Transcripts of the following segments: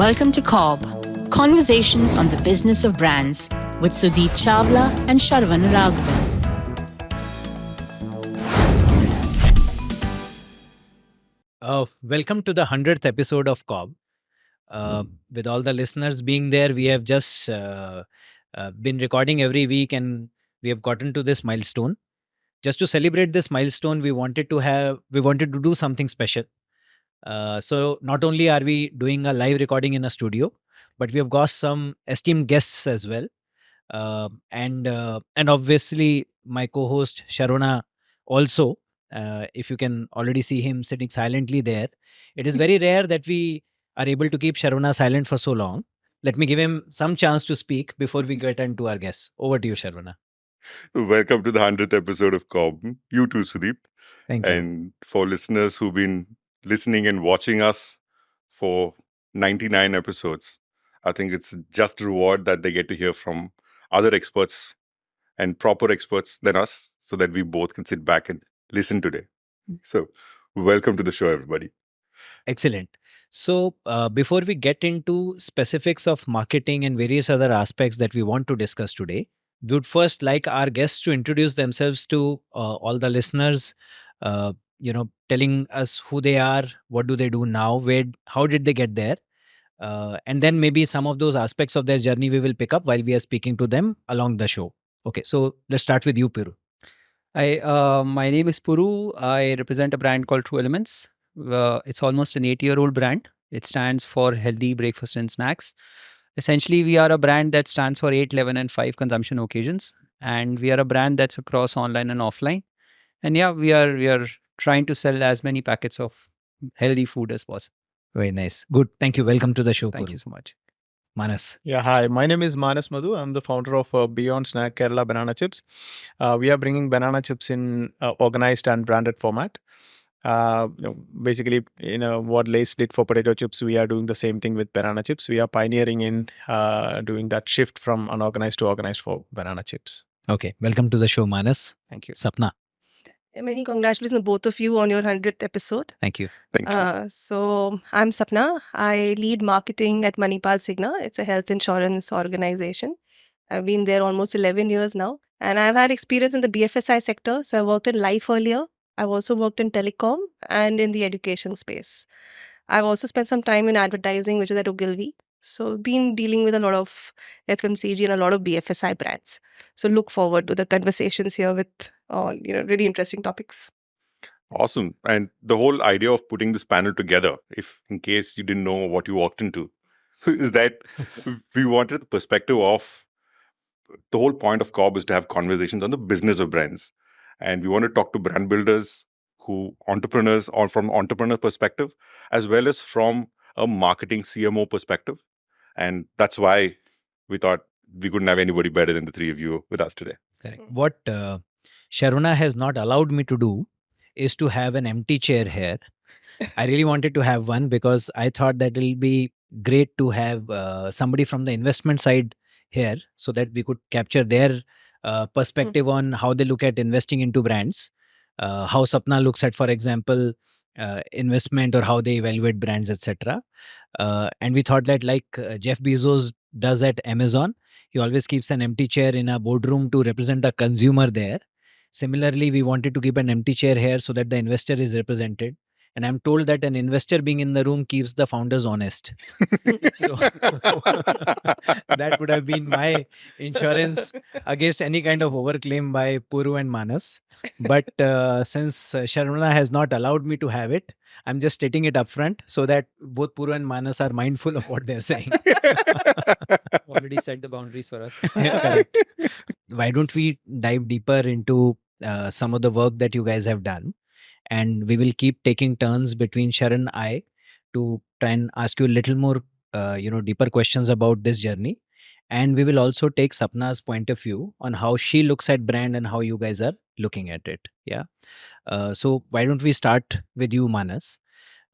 Welcome to CoBB, Conversations on the Business of Brands with Sudeep Chawla and Sharavana Raghavan. Welcome to the 100th episode of CoBB. With all the listeners being there, we have just been recording every week and we have gotten to this milestone. Just to celebrate this milestone, we wanted to do something special. So not only are we doing a live recording in a studio, but we have got some esteemed guests as well. And obviously my co-host Sharavana also. If you can already see him sitting silently there, it is very rare that we are able to keep Sharavana silent for so long. Let me give him some chance to speak before we get into our guests. Over to you, Sharavana. Welcome to the 100th episode of CoBB. You too, Sudeep. Thank you. And for listeners who've been listening and watching us for 99 episodes, I think it's just a reward that they get to hear from other experts and proper experts than us so that we both can sit back and listen today. So, welcome to the show, everybody. Excellent. So before we get into specifics of marketing and various other aspects that we want to discuss today, we would first like our guests to introduce themselves to all the listeners, telling us who they are, what do they do now, how did they get there, and then maybe some of those aspects of their journey we will pick up while we are speaking to them along the show. Okay, so let's start with you, Puru. Hi, my name is Puru. I represent a brand called True Elements. It's almost an 8-year-old brand. It stands for healthy breakfast and snacks. Essentially, we are a brand that stands for 8, 11, and 5 consumption occasions. And we are a brand that's across online and offline. And yeah, we are trying to sell as many packets of healthy food as possible. Very nice. Good. Thank you. Welcome to the show, Thank Puru. you so much. Manas. Yeah, hi. My name is Madhu. I'm the founder of Beyond Snack Kerala Banana Chips. We are bringing banana chips in organized and branded format. Basically, what Lay's did for potato chips, we are doing the same thing with banana chips. We are pioneering in doing that shift from unorganized to organized for banana chips. Okay. Welcome to the show, Manas. Thank you. Sapna. Many congratulations to both of you on your 100th episode. Thank you. Thank you. So I'm Sapna. I lead marketing at Manipal Cigna. It's a health insurance organization. I've been there almost 11 years now. And I've had experience in the BFSI sector. So I worked in life earlier. I've also worked in telecom and in the education space. I've also spent some time in advertising, which is at Ogilvy. So been dealing with a lot of FMCG and a lot of BFSI brands. So look forward to the conversations here with really interesting topics. Awesome. And the whole idea of putting this panel together, if in case you didn't know what you walked into, is that we wanted the perspective of the whole point of CoBB is to have conversations on the business of brands. And we want to talk to brand builders entrepreneurs or from entrepreneur perspective, as well as from a marketing CMO perspective. And that's why we thought we couldn't have anybody better than the three of you with us today. Correct. What Sharavana has not allowed me to do is to have an empty chair here. I really wanted to have one because I thought that it'll be great to have somebody from the investment side here so that we could capture their perspective on how they look at investing into brands, how Sapna looks at, for example, investment or how they evaluate brands, etc. And we thought that like Jeff Bezos does at Amazon, he always keeps an empty chair in a boardroom to represent the consumer there. Similarly, we wanted to keep an empty chair here so that the investor is represented. And I'm told that an investor being in the room keeps the founders honest. So that would have been my insurance against any kind of overclaim by Puru and Manas. But since Sharavana has not allowed me to have it, I'm just stating it upfront so that both Puru and Manas are mindful of what they're saying. Already set the boundaries for us. Yeah, correct. Why don't we dive deeper into some of the work that you guys have done? And we will keep taking turns between Sharan and I to try and ask you a little more, deeper questions about this journey. And we will also take Sapna's point of view on how she looks at brand and how you guys are looking at it. Yeah. So why don't we start with you, Manas?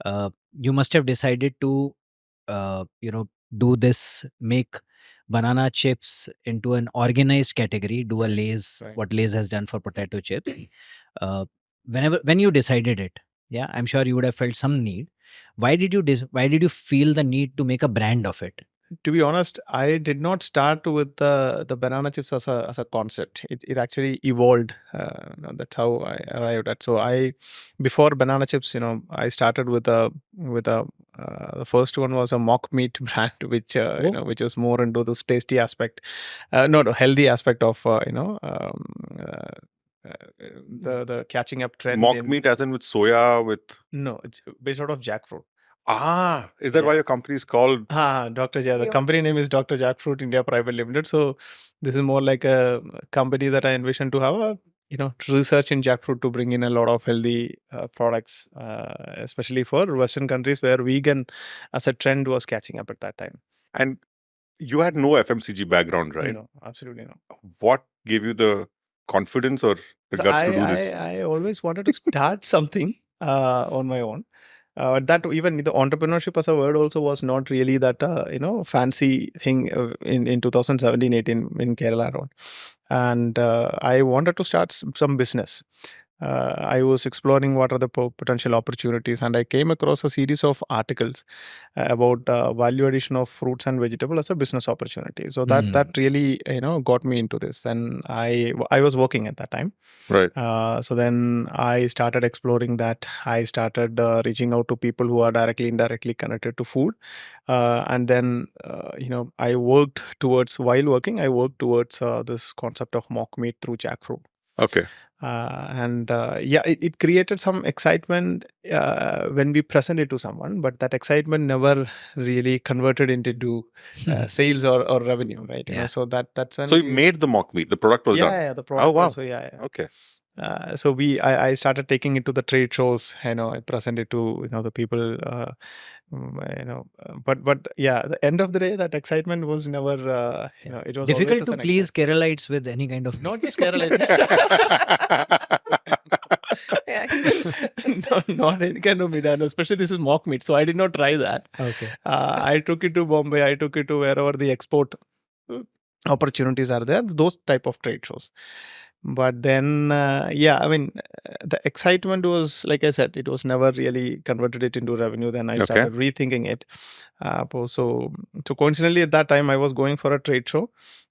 You must have decided to, do this, make banana chips into an organized category, do a Lay's, Right. what Lay's has done for potato chips. When you decided it, yeah, I'm sure you would have felt some need. Why did you feel the need to make a brand of it? To be honest, I did not start with the banana chips as a concept. It actually evolved. That's how I arrived at. So before banana chips, I started with the first one was a mock meat brand, which which is more into this tasty aspect, no, healthy aspect of the catching up trend. Mock meat as in with soya with... No, it's based out of jackfruit. Is that Yeah. why your company is called... Dr. Ja. The Yeah. company name is Dr. Jackfruit India Private Limited. So this is more like a company that I envision to have a research in jackfruit to bring in a lot of healthy products, especially for Western countries where vegan as a trend was catching up at that time. And you had no FMCG background, right? No, absolutely not. What gave you the confidence or the So guts to do this? I always wanted to start something on my own. That even the entrepreneurship as a word also was not really that fancy thing in 2017-18 in Kerala around, and I wanted to start some business. I was exploring what are the potential opportunities, and I came across a series of articles about value addition of fruits and vegetables as a business opportunity. So that really got me into this, and I was working at that time. Right. So then I started exploring that. I started reaching out to people who are directly, indirectly connected to food, and then I worked towards this concept of mock meat through jackfruit. Okay. It created some excitement when we presented it to someone, but that excitement never really converted into sales or revenue, right? Yeah. So that's when So you made the mock meat. The product was done. Yeah, the product. Oh, wow. Also, yeah. Okay. So I started taking it to the trade shows. I presented to the people. But yeah, the end of the day, that excitement was never. It was difficult always to an please Keralites with any kind of not just Kerala. Yeah. Not any kind of meat, and especially this is mock meat. So I did not try that. Okay. I took it to Bombay. I took it to wherever the export opportunities are there. Those type of trade shows. But then, the excitement was, like I said, it was never really converted it into revenue. Then I started rethinking it. So coincidentally, at that time, I was going for a trade show,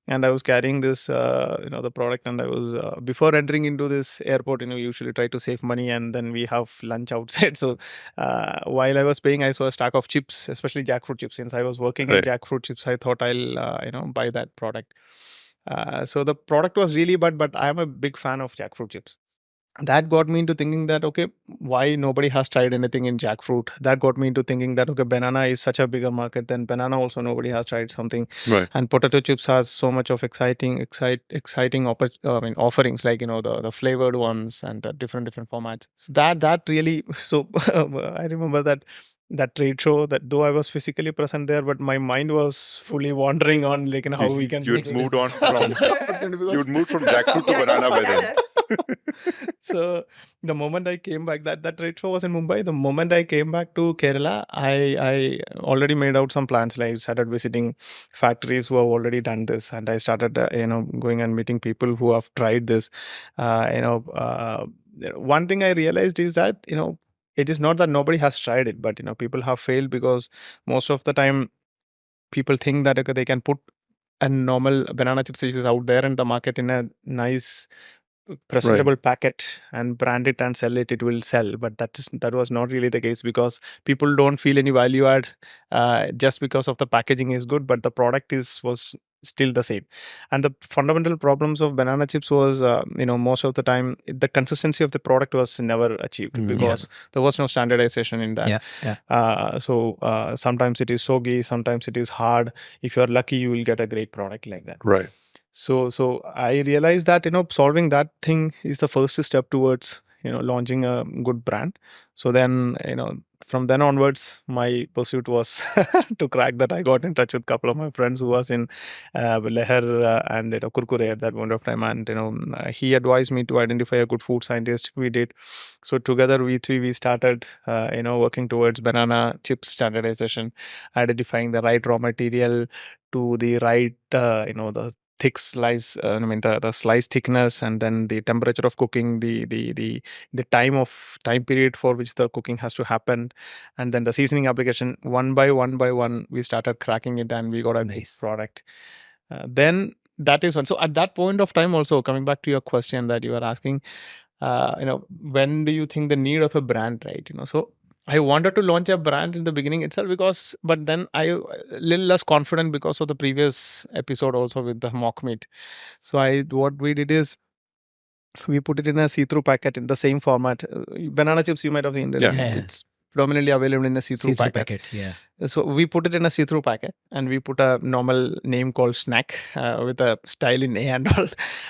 and I was carrying this, the product. And I was before entering into this airport, we usually try to save money, and then we have lunch outside. So while I was paying, I saw a stack of chips, especially jackfruit chips. Since I was working in jackfruit chips, I thought I'll buy that product. So the product was really bad, but I'm a big fan of jackfruit chips. That got me into thinking that, okay, why nobody has tried anything in jackfruit? That got me into thinking that, okay, banana is such a bigger market than banana. Also, nobody has tried something. Right. And potato chips has so much of exciting offerings, like, the flavored ones and the different formats. So that really, so I remember that trade show, that though I was physically present there, but my mind was fully wandering on, like, how we can. You'd moved on from you'd moved from jackfruit to banana by then. So the moment I came back, that trade show was in Mumbai. The moment I came back to Kerala, I already made out some plans. Like, I started visiting factories who have already done this, and I started going and meeting people who have tried this. One thing I realized is that it is not that nobody has tried it, but people have failed because most of the time people think that, okay, they can put a normal banana chips which is out there in the market in a nice presentable packet and brand it and sell it, it will sell. But that was not really the case, because people don't feel any value add just because of the packaging is good, but the product was still the same. And the fundamental problems of banana chips was most of the time the consistency of the product was never achieved, because there was no standardization in that. So sometimes it is soggy, sometimes it is hard. If you're lucky, you will get a great product like that. Right. So I realized that solving that thing is the first step towards launching a good brand. So then from then onwards, my pursuit was to crack that. I got in touch with a couple of my friends who was in Leher and Kurkure at that point of time, and he advised me to identify a good food scientist. We did. So together we started working towards banana chip standardization, identifying the right raw material to the right the thick slice, the slice thickness, and then the temperature of cooking, the time period for which the cooking has to happen, and then the seasoning application. One by one, we started cracking it, and we got a good Nice. product. Then that is one. So at that point of time, also coming back to your question that you were asking, when do you think the need of a brand, right? So I wanted to launch a brand in the beginning itself but then I a little less confident because of the previous episode also with the mock meat. So what we did is we put it in a see-through packet in the same format. Banana chips, you might have seen. Yeah. It's predominantly available in a see-through packet. Yeah. So we put it in a see-through packet, and we put a normal name called snack with a style in A and all,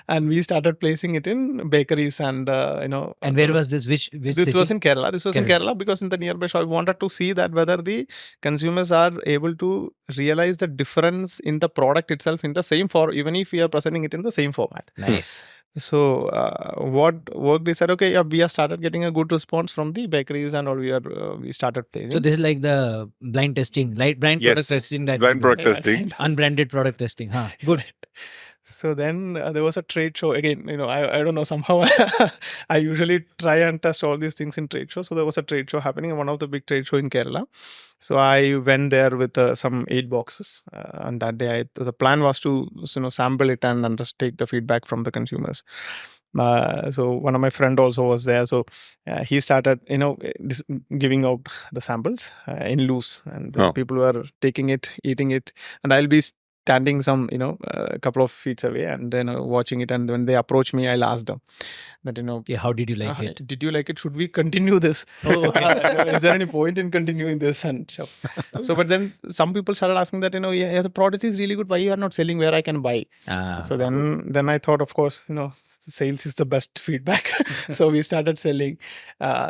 and we started placing it in bakeries and And where was this? Which this city? was in Kerala. This was in Kerala because in the nearby shop, I wanted to see that whether the consumers are able to realize the difference in the product itself in the same even if we are presenting it in the same format. Nice. So what worked is that we have started getting a good response from the bakeries and all. We started placing. So this is like the blind testing, blind product testing that blind we do. product testing. Unbranded product testing. Huh. Good. So then there was a trade show again. I don't know, somehow I usually try and test all these things in trade shows. So there was a trade show happening, one of the big trade show in Kerala. So I went there with some 8 boxes, and that day the plan was to sample it and just take the feedback from the consumers. So one of my friend also was there. So he started giving out the samples in loose, and people were taking it, eating it, and I'll be standing some a couple of feet away and then watching it. And when they approach me, I'll ask them that how did you like it? Did you like it? Should we continue this? Oh, okay. Is there any point in continuing this? And so but then some people started asking that the product is really good, why you are not selling where I can buy? So then I thought, of course, sales is the best feedback. So we started selling.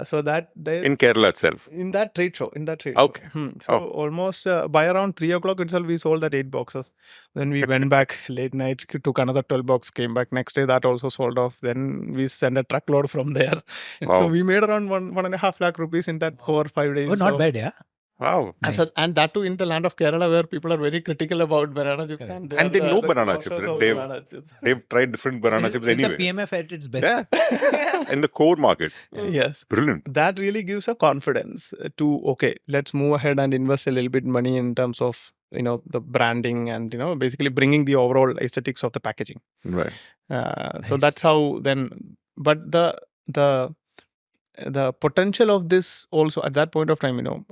So that day, in Kerala itself, in that trade show. Okay. So almost by around 3 o'clock itself, we sold that 8 boxes. Then we went back late night, took another 12 boxes, came back next day, that also sold off. Then we sent a truckload from there. Wow. So we made around 1.5 lakh rupees in that 4 or 5 days. Oh, not bad, yeah. Wow. Nice. And that too in the land of Kerala, where people are very critical about banana chips. And they know banana chips. They've tried different banana chips It's anyway. the PMF at its best. Yeah. In the core market. Yes. Brilliant. That really gives a confidence to, let's move ahead and invest a little bit money in terms of, the branding and, basically bringing the overall aesthetics of the packaging. Right. So that's how then, but the potential of this also at that point of time,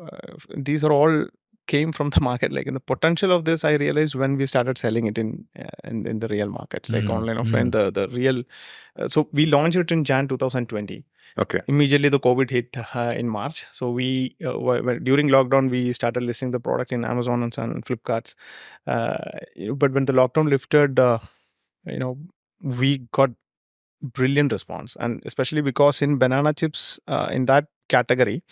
these are all came from the market. Like in the potential of this, I realized when we started selling it in the real markets, like online, offline, the real. So we launched it in Jan 2020. Okay. Immediately the COVID hit in March. So we during lockdown we started listing the product in Amazon and Flipkarts. But when the lockdown lifted, we got brilliant response, and especially because in banana chips in that category,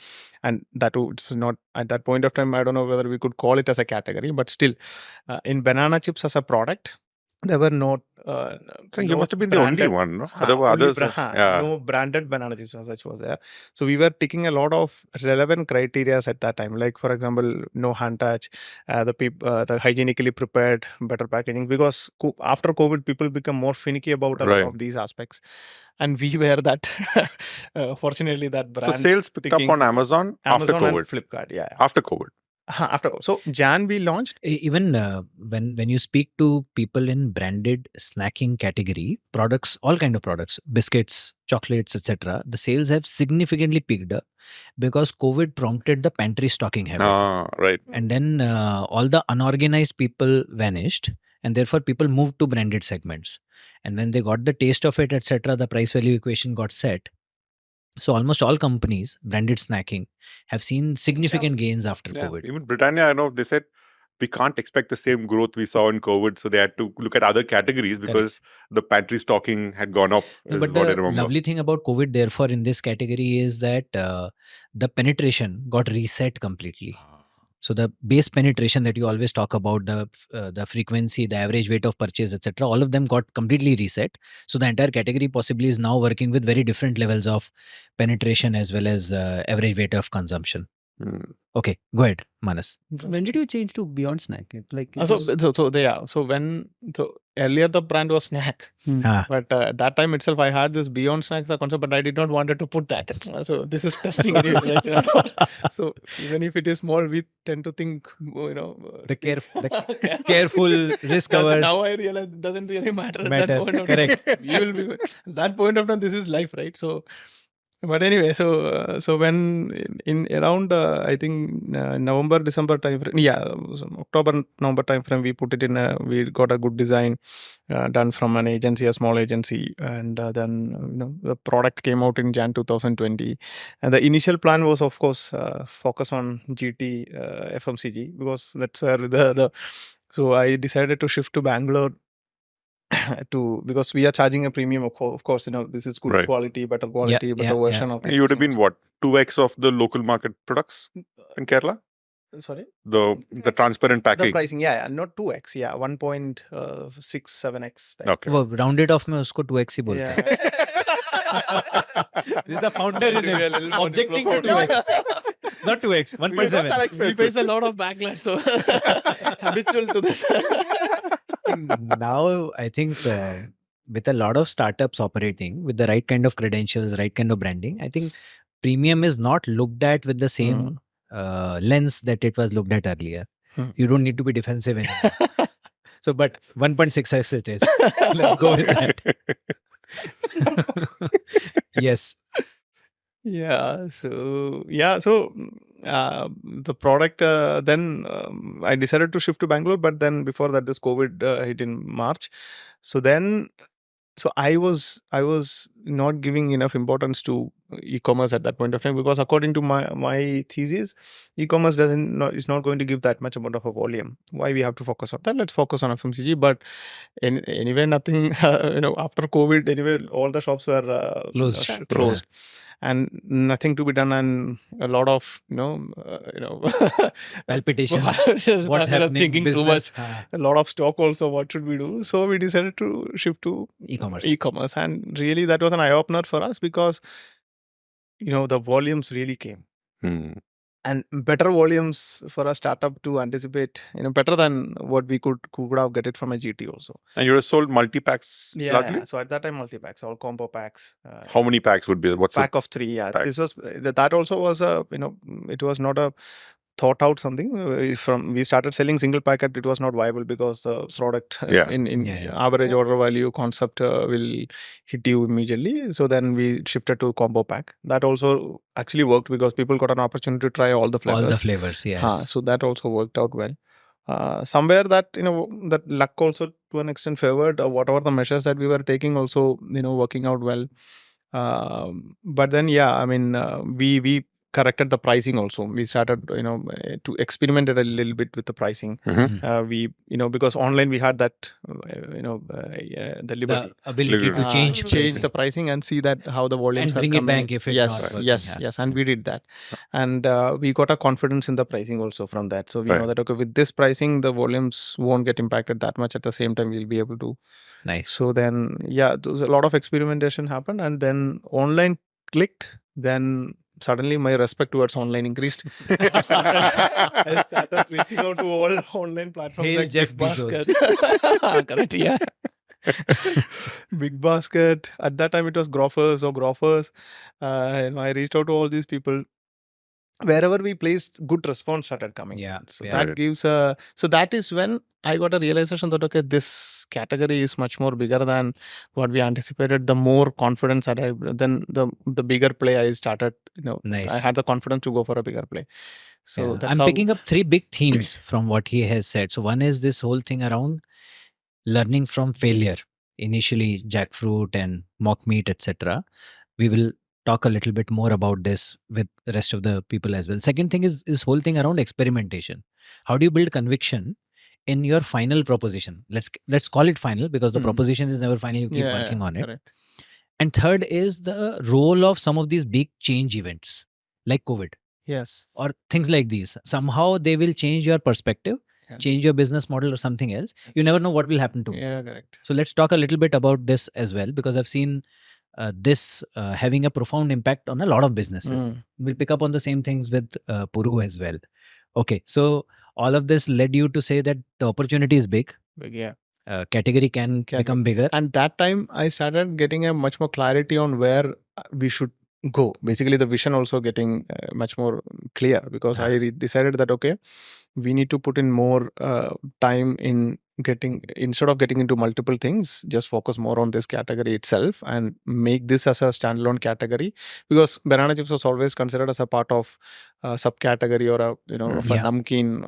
and that was not at that point of time, I don't know whether we could call it as a category, but still in banana chips as a product, there were no So you must have been the only one, no? Others, no branded banana chips as such was there. So we were ticking a lot of relevant criteria at that time, like for example, no hand touch, the hygienically prepared, better packaging, because after COVID, people become more finicky about a lot of these aspects. And we were that, fortunately, that brand. So sales picked up on Amazon after COVID. And Flipkart, yeah. After COVID. So Jan we launched. Even when you speak to people in branded snacking category products, all kind of products, biscuits, chocolates, etc., the sales have significantly picked up because COVID prompted the pantry stocking habit. Right. And then all the unorganized people vanished, and therefore people moved to branded segments. And when they got the taste of it, etc., the price value equation got set. So almost all companies, branded snacking, have seen significant gains after COVID. Even Britannia, I know they said we can't expect the same growth we saw in COVID. So they had to look at other categories because the pantry stocking had gone up. But the lovely thing about COVID, therefore, in this category is that the penetration got reset completely. So the base penetration that you always talk about, the frequency, the average weight of purchase, etc., all of them got completely reset. So the entire category possibly is now working with very different levels of penetration as well as average weight of consumption. Okay, go ahead, Manas. When did you change to Beyond Snack? So earlier the brand was snack, Ah. but at that time itself I had this beyond snacks the concept, but I did not wanted to put that. So this is testing anyway, right? So even if it is small, we tend to think, The careful risk averse. Now I realize it doesn't really matter. At Matter, that point of correct. time. You will be at that point of time. This is life, right? So. But anyway, so when in around I think November December time frame, so October November time frame, we put it in. We got a good design done from an agency, a small agency, and then the product came out in Jan 2020. And the initial plan was, of course, focus on GT FMCG, because that's where the so I decided to shift to Bangalore. Because we are charging a premium, of course, this is good Right. quality, better quality, better version of it. You would have been what, 2x of the local market products in Kerala? Sorry, The transparent the packaging. pricing, not 2x, 1.67x. Okay. वो rounded off में उसको 2x ही बोलते हैं. This is the founder in him objecting to 2x. Not 2x, 1.7. We face a lot of backlash, so habitual to this. Now, I think with a lot of startups operating with the right kind of credentials, right kind of branding, I think premium is not looked at with the same lens that it was looked at earlier. You don't need to be defensive anymore. So, but 1.6x it is. Let's go with that. Yes. So the product then I decided to shift to Bangalore, but then before that this COVID hit in March. So I was not giving enough importance to e-commerce at that point of time, because according to my thesis, e-commerce is not going to give that much amount of a volume. Why we have to focus on that? Let's focus on FMCG. But anyway, nothing. After COVID, anyway, all the shops were closed, and nothing to be done, and a lot of Palpitation. What's What's happening? Thinking Business. too much. A lot of stock also. What should we do? So we decided to shift to e-commerce, and really that was an eye opener for us, because the volumes really came. And better volumes for a startup to anticipate, better than what we could have get it from a GT also. And you have sold multi-packs largely? So at that time, multi-packs, all combo packs. How many packs would be? What's pack of 3? pack? This was that also was it was not a thought out something. We started selling single packet. It was not viable, because the product in average order value concept will hit you immediately. So then we shifted to combo pack. That also actually worked, because people got an opportunity to try all the flavors. Yes. So that also worked out well. Somewhere that that luck also to an extent favored, whatever the measures that we were taking also working out well. But then we corrected the pricing also. We started to experiment a little bit with the pricing. We because online we had that the liberty, The ability to change the pricing and see that how the volumes and bring it back if it's yes, not working. yes, and we did that, and we got a confidence in the pricing also from that. So we know that with this pricing the volumes won't get impacted that much. At the same time, we'll be able to. Nice. So then a lot of experimentation happened, and then online clicked. Then suddenly my respect towards online increased. I started reaching out to all online platforms. Hail like Jeff Big Bezos. Basket. Correct, yeah. Big Basket. At that time it was Grofers. I reached out to all these people. Wherever we placed, good response started coming. So that gives so that is when I got a realization that this category is much more bigger than what we anticipated. The more confidence that then the bigger play I started. Nice. I had the confidence to go for a bigger play. So that's I'm picking up 3 big themes from what he has said. So one is this whole thing around learning from failure. Initially, jackfruit and mock meat, etc. We will talk a little bit more about this with the rest of the people as well. Second thing is this whole thing around experimentation. How do you build conviction in your final proposition? Let's call it final, because the proposition is never final. You keep working on it. Correct. And third is the role of some of these big change events like COVID. Yes. Or things like these. Somehow they will change your perspective, change your business model or something else. You never know what will happen to. Yeah, correct. So let's talk a little bit about this as well, because I've seen this having a profound impact on a lot of businesses. We'll pick up on the same things with Puru as well. Okay, so all of this led you to say that the opportunity is big. Yeah. category can become bigger. And that time I started getting a much more clarity on where we should go. Basically, the vision also getting much more clear, because I decided that, okay, we need to put in more time in instead of getting into multiple things, just focus more on this category itself and make this as a standalone category, because banana chips was always considered as a part of a subcategory or a of a namkeen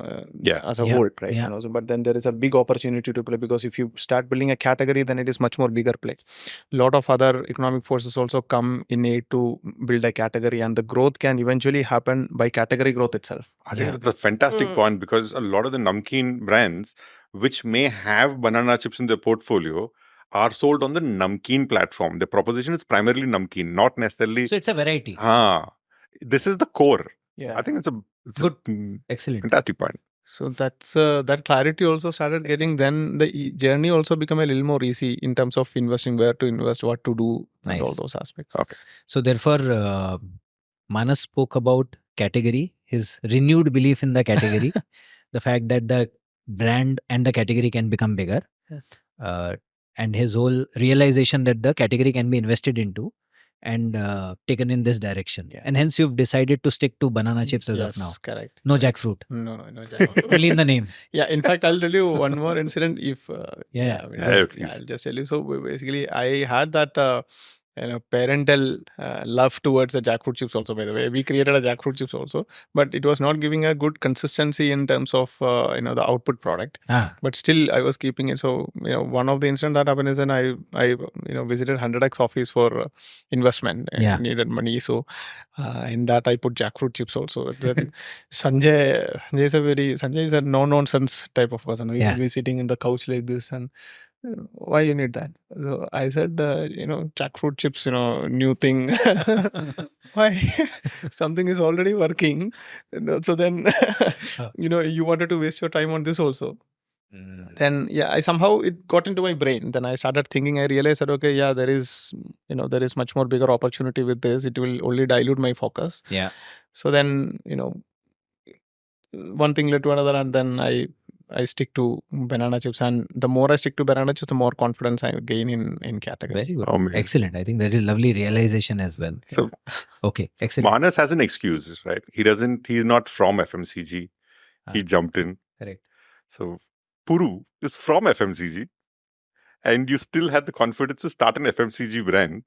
as a whole, right? So, but then there is a big opportunity to play, because if you start building a category, then it is much more bigger play. A lot of other economic forces also come in aid to build a category, and the growth can eventually happen by category growth itself. I think that's a fantastic point, because a lot of the namkeen brands which may have banana chips in their portfolio are sold on the namkeen platform. The proposition is primarily namkeen, not necessarily. So it's a variety. This is the core. Yeah, I think it's good, excellent, fantastic point. So that's that clarity also started getting. Then the journey also become a little more easy in terms of investing, where to invest, what to do, and all those aspects. Okay. So therefore, Manas spoke about category, his renewed belief in the category, the fact that the brand and the category can become bigger, and his whole realization that the category can be invested into and taken in this direction. And hence you've decided to stick to banana chips as of now. Correct. No jackfruit. No jackfruit. Only in the name. Yeah, in fact, I'll tell you one more incident. If please. I'll just tell you. So basically, I had that parental love towards the jackfruit chips also. By the way, we created a jackfruit chips also, but it was not giving a good consistency in terms of the output product. But still, I was keeping it. So one of the incident that happened is, then I visited 100x office for investment. And needed money, so in that I put jackfruit chips also. Then Sanjay is a no nonsense type of person. He will be sitting in the couch like this, and why you need that? So I said, jackfruit chips, new thing. Why? Something is already working. So then, you wanted to waste your time on this also. Then, I somehow it got into my brain. Then I started thinking, I realized that, okay, there is much more bigger opportunity with this. It will only dilute my focus. Yeah. So then, one thing led to another, and then I stick to banana chips, and the more I stick to banana chips, the more confidence I gain in category. Very good. Excellent. I think that is lovely realization as well. So, okay, excellent. Manas has an excuse, right? He's not from FMCG. He jumped in. Correct. So, Puru is from FMCG, and you still had the confidence to start an FMCG brand,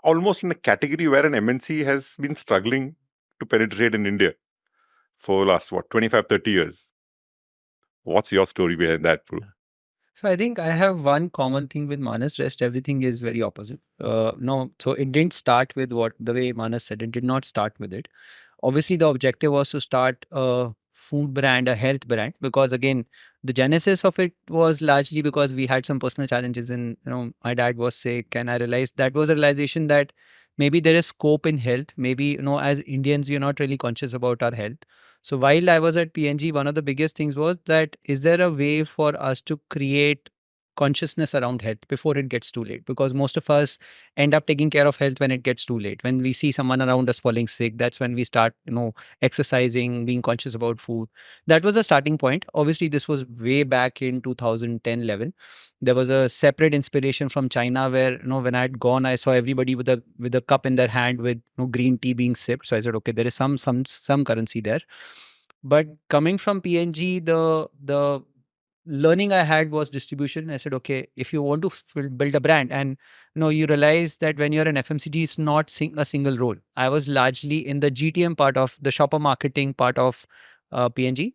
almost in a category where an MNC has been struggling to penetrate in India for the last, 25, 30 years. What's your story behind that, Puru? So I think I have one common thing with Manas. Rest everything is very opposite. So it didn't start with the way Manas said. It did not start with it. Obviously, the objective was to start a food brand, a health brand, because again, the genesis of it was largely because we had some personal challenges, and my dad was sick, and I realized that was a realization that maybe there is scope in health. Maybe as Indians, we are not really conscious about our health. So while I was at PNG, one of the biggest things was that, is there a way for us to create consciousness around health before it gets too late? Because most of us end up taking care of health when it gets too late. When we see someone around us falling sick, that's when we start, exercising, being conscious about food. That was a starting point. Obviously, this was way back in 2010-11. There was a separate inspiration from China where, when I had gone, I saw everybody with a cup in their hand with green tea being sipped. So I said, okay, there is some currency there. But coming from PNG, the learning I had was distribution. I said, okay, if you want to build a brand, and you realize that when you're an FMCG, it's not a single role. I was largely in the GTM part of the shopper marketing part of PNG.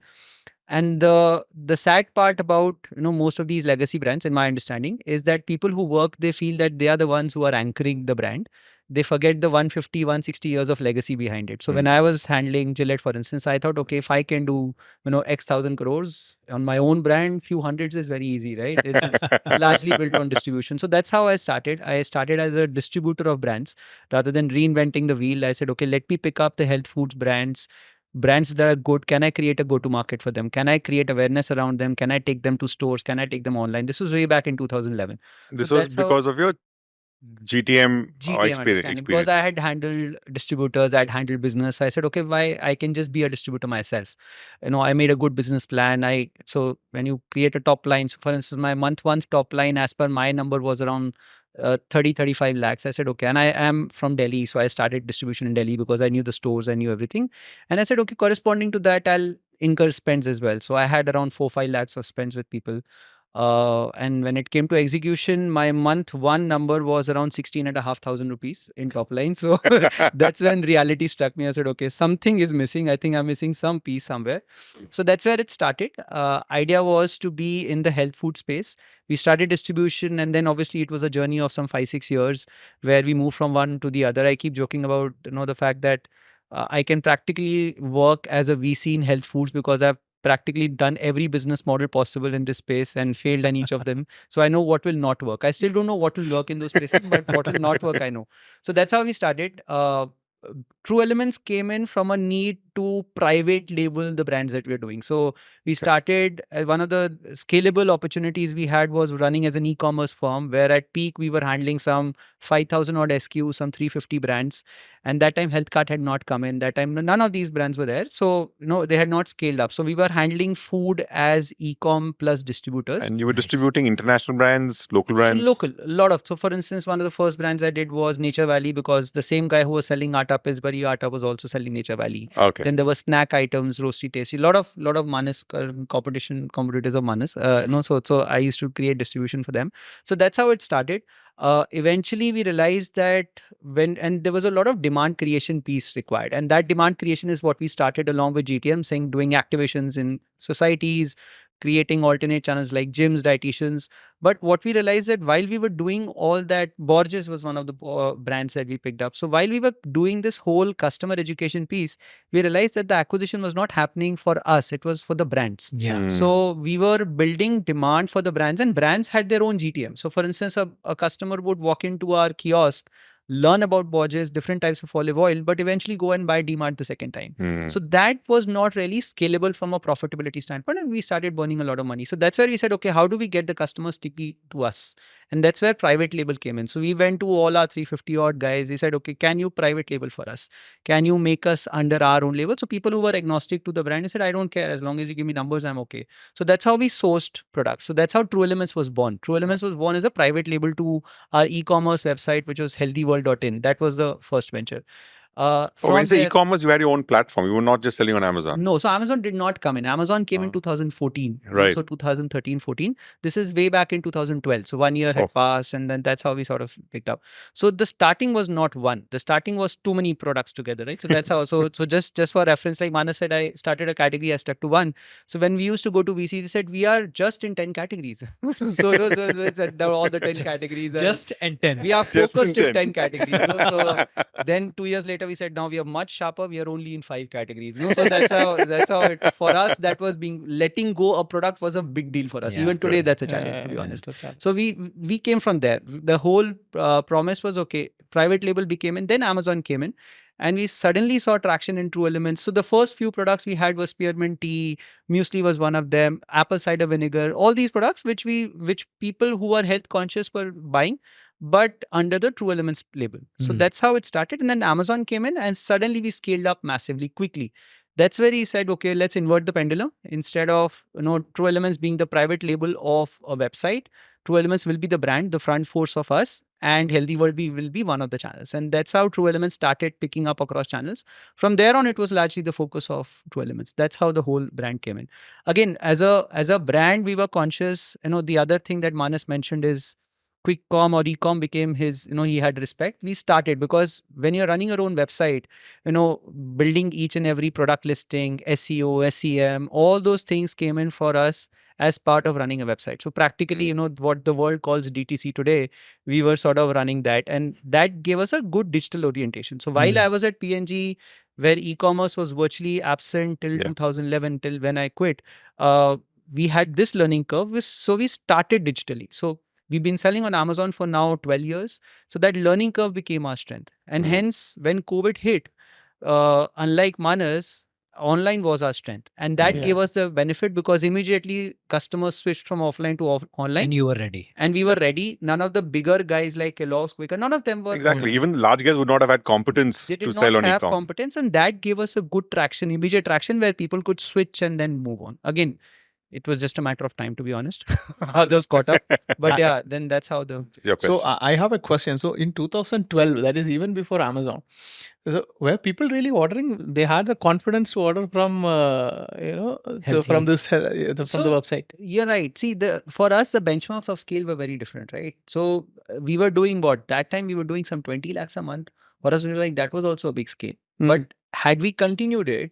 And the sad part about most of these legacy brands, in my understanding, is that people who work, they feel that they are the ones who are anchoring the brand. They forget the 150, 160 years of legacy behind it. So when I was handling Gillette, for instance, I thought, okay, if I can do X thousand crores on my own brand, few hundreds is very easy, right? It's largely built on distribution. So that's how I started. I started as a distributor of brands rather than reinventing the wheel. I said, okay, let me pick up the health foods brands that are good. Can I create a go-to market for them? Can I create awareness around them? Can I take them to stores? Can I take them online? This was way back in 2011. This was because of your GTM, understanding, because I had handled distributors, I had handled business. I said, okay, why I can just be a distributor myself. I made a good business plan. So when you create a top line, so for instance, my month one top line as per my number was around 35 lakhs. I said, okay, and I am from Delhi, so I started distribution in Delhi because I knew the stores, I knew everything. And I said, okay, corresponding to that, I'll incur spends as well. So I had around 4-5 lakhs of spends with people. And when it came to execution, my month one number was around 16,500 rupees in top line. So that's when reality struck me. I said, okay, something is missing. I think I'm missing some piece somewhere. So that's where it started. Idea was to be in the health food space. We started distribution, and then obviously it was a journey of some 5-6 years where we moved from one to the other. I keep joking about the fact that I can practically work as a VC in health foods because I've practically done every business model possible in this space and failed on each of them. So I know what will not work. I still don't know what will work in those places, but what will not work, I know. So that's how we started. True Elements came in from a need to private label the brands that we're doing. So we started, one of the scalable opportunities we had was running as an e-commerce firm, where at peak we were handling some 5,000 odd SKUs, some 350 brands. And that time Healthcart had not come in. That time none of these brands were there. So they had not scaled up. So we were handling food as e-com plus distributors. And you were distributing international brands, local brands? So local, a lot of. So for instance, one of the first brands I did was Nature Valley, because the same guy who was selling Atta Pillsbury Atta was also selling Nature Valley. Okay. Then there were snack items, roasty tasty, lot of Manas competitors of Manas. So I used to create distribution for them. So that's how it started. Eventually we realized that and there was a lot of demand creation piece required, and that demand creation is what we started along with GTM, doing activations in societies, creating alternate channels like gyms, dietitians. But what we realized that while we were doing all that, Borges was one of the brands that we picked up. So while we were doing this whole customer education piece, we realized that the acquisition was not happening for us. It was for the brands. Yeah. So we were building demand for the brands, and brands had their own GTM. So for instance, a customer would walk into our kiosk, learn about Borges, different types of olive oil, but eventually go and buy DMart the second time. So that was not really scalable from a profitability standpoint, and we started burning a lot of money. So that's where we said, okay, how do we get the customer sticky to us? And that's where private label came in. So we went to all our 350 odd guys. We said, okay, can you private label for us? Can you make us under our own label? So people who were agnostic to the brand said, I don't care. As long as you give me numbers, I'm okay. So that's how we sourced products. So that's how True Elements was born. True Elements was born as a private label to our e-commerce website, which was healthyworld.in. That was the first venture. When you say e-commerce, you had your own platform. You were not just selling on Amazon. No, so Amazon did not come in. Amazon came in 2014. Right. So 2013, 14. This is way back in 2012. So 1 year had passed, and then that's how we sort of picked up. So the starting was not one. The starting was too many products together, right? So that's how. So just for reference, like Manas said, I started a category, I stuck to one. So when we used to go to VC, they said, we are just in 10 categories. So there were all the 10 categories. Just and 10. We are focused in 10 categories. So then 2 years later, we said, now we are much sharper. We are only in 5 categories. So that's how it, for us, that was letting go a product was a big deal for us. Yeah, even today, that's a challenge, to be honest. So we came from there. The whole promise was, okay, private label became in, then Amazon came in. And we suddenly saw traction in True Elements. So the first few products we had was spearmint tea, muesli was one of them, apple cider vinegar, all these products which people who are health conscious were buying, but under the True Elements label. So that's how it started. And then Amazon came in, and suddenly we scaled up massively, quickly. That's where he said, okay, let's invert the pendulum. Instead of True Elements being the private label of a website, True Elements will be the brand, the front force of us, and Healthy World will be one of the channels. And that's how True Elements started picking up across channels. From there on, it was largely the focus of True Elements. That's how the whole brand came in. Again, as a brand, we were conscious. The other thing that Manas mentioned is quick com or e-com became his, he had respect. We started because when you're running your own website, building each and every product listing, SEO, SEM, all those things came in for us as part of running a website. So practically, what the world calls DTC today, we were sort of running that, and that gave us a good digital orientation. So while I was at P&G, where e-commerce was virtually absent till 2011, till when I quit, we had this learning curve. So we started digitally. So we've been selling on Amazon for now 12 years. So that learning curve became our strength. And hence, when COVID hit, unlike Manas, online was our strength, and that Yeah. gave us the benefit because immediately customers switched from offline to online, And you were ready. and we were ready. None of the bigger guys like Kellogg's, Quaker, none of them were Exactly. online. Even large guys would not have had competence They to did sell not on have e-com. competence, and that gave us a good traction, immediate traction, where people could switch and then move on. Again, it was just a matter of time, to be honest. Others caught up, but yeah, then that's how the Your So question. I have a question. So in 2012, that is even before Amazon, so were people really ordering? They had the confidence to order from, so from Healthy. this from the So- website. You're right. See, for us, the benchmarks of scale were very different, right? So we were doing what? That time we were doing some 20 lakhs a month. For us, we were like, that was also a big scale. Hmm. But had we continued it,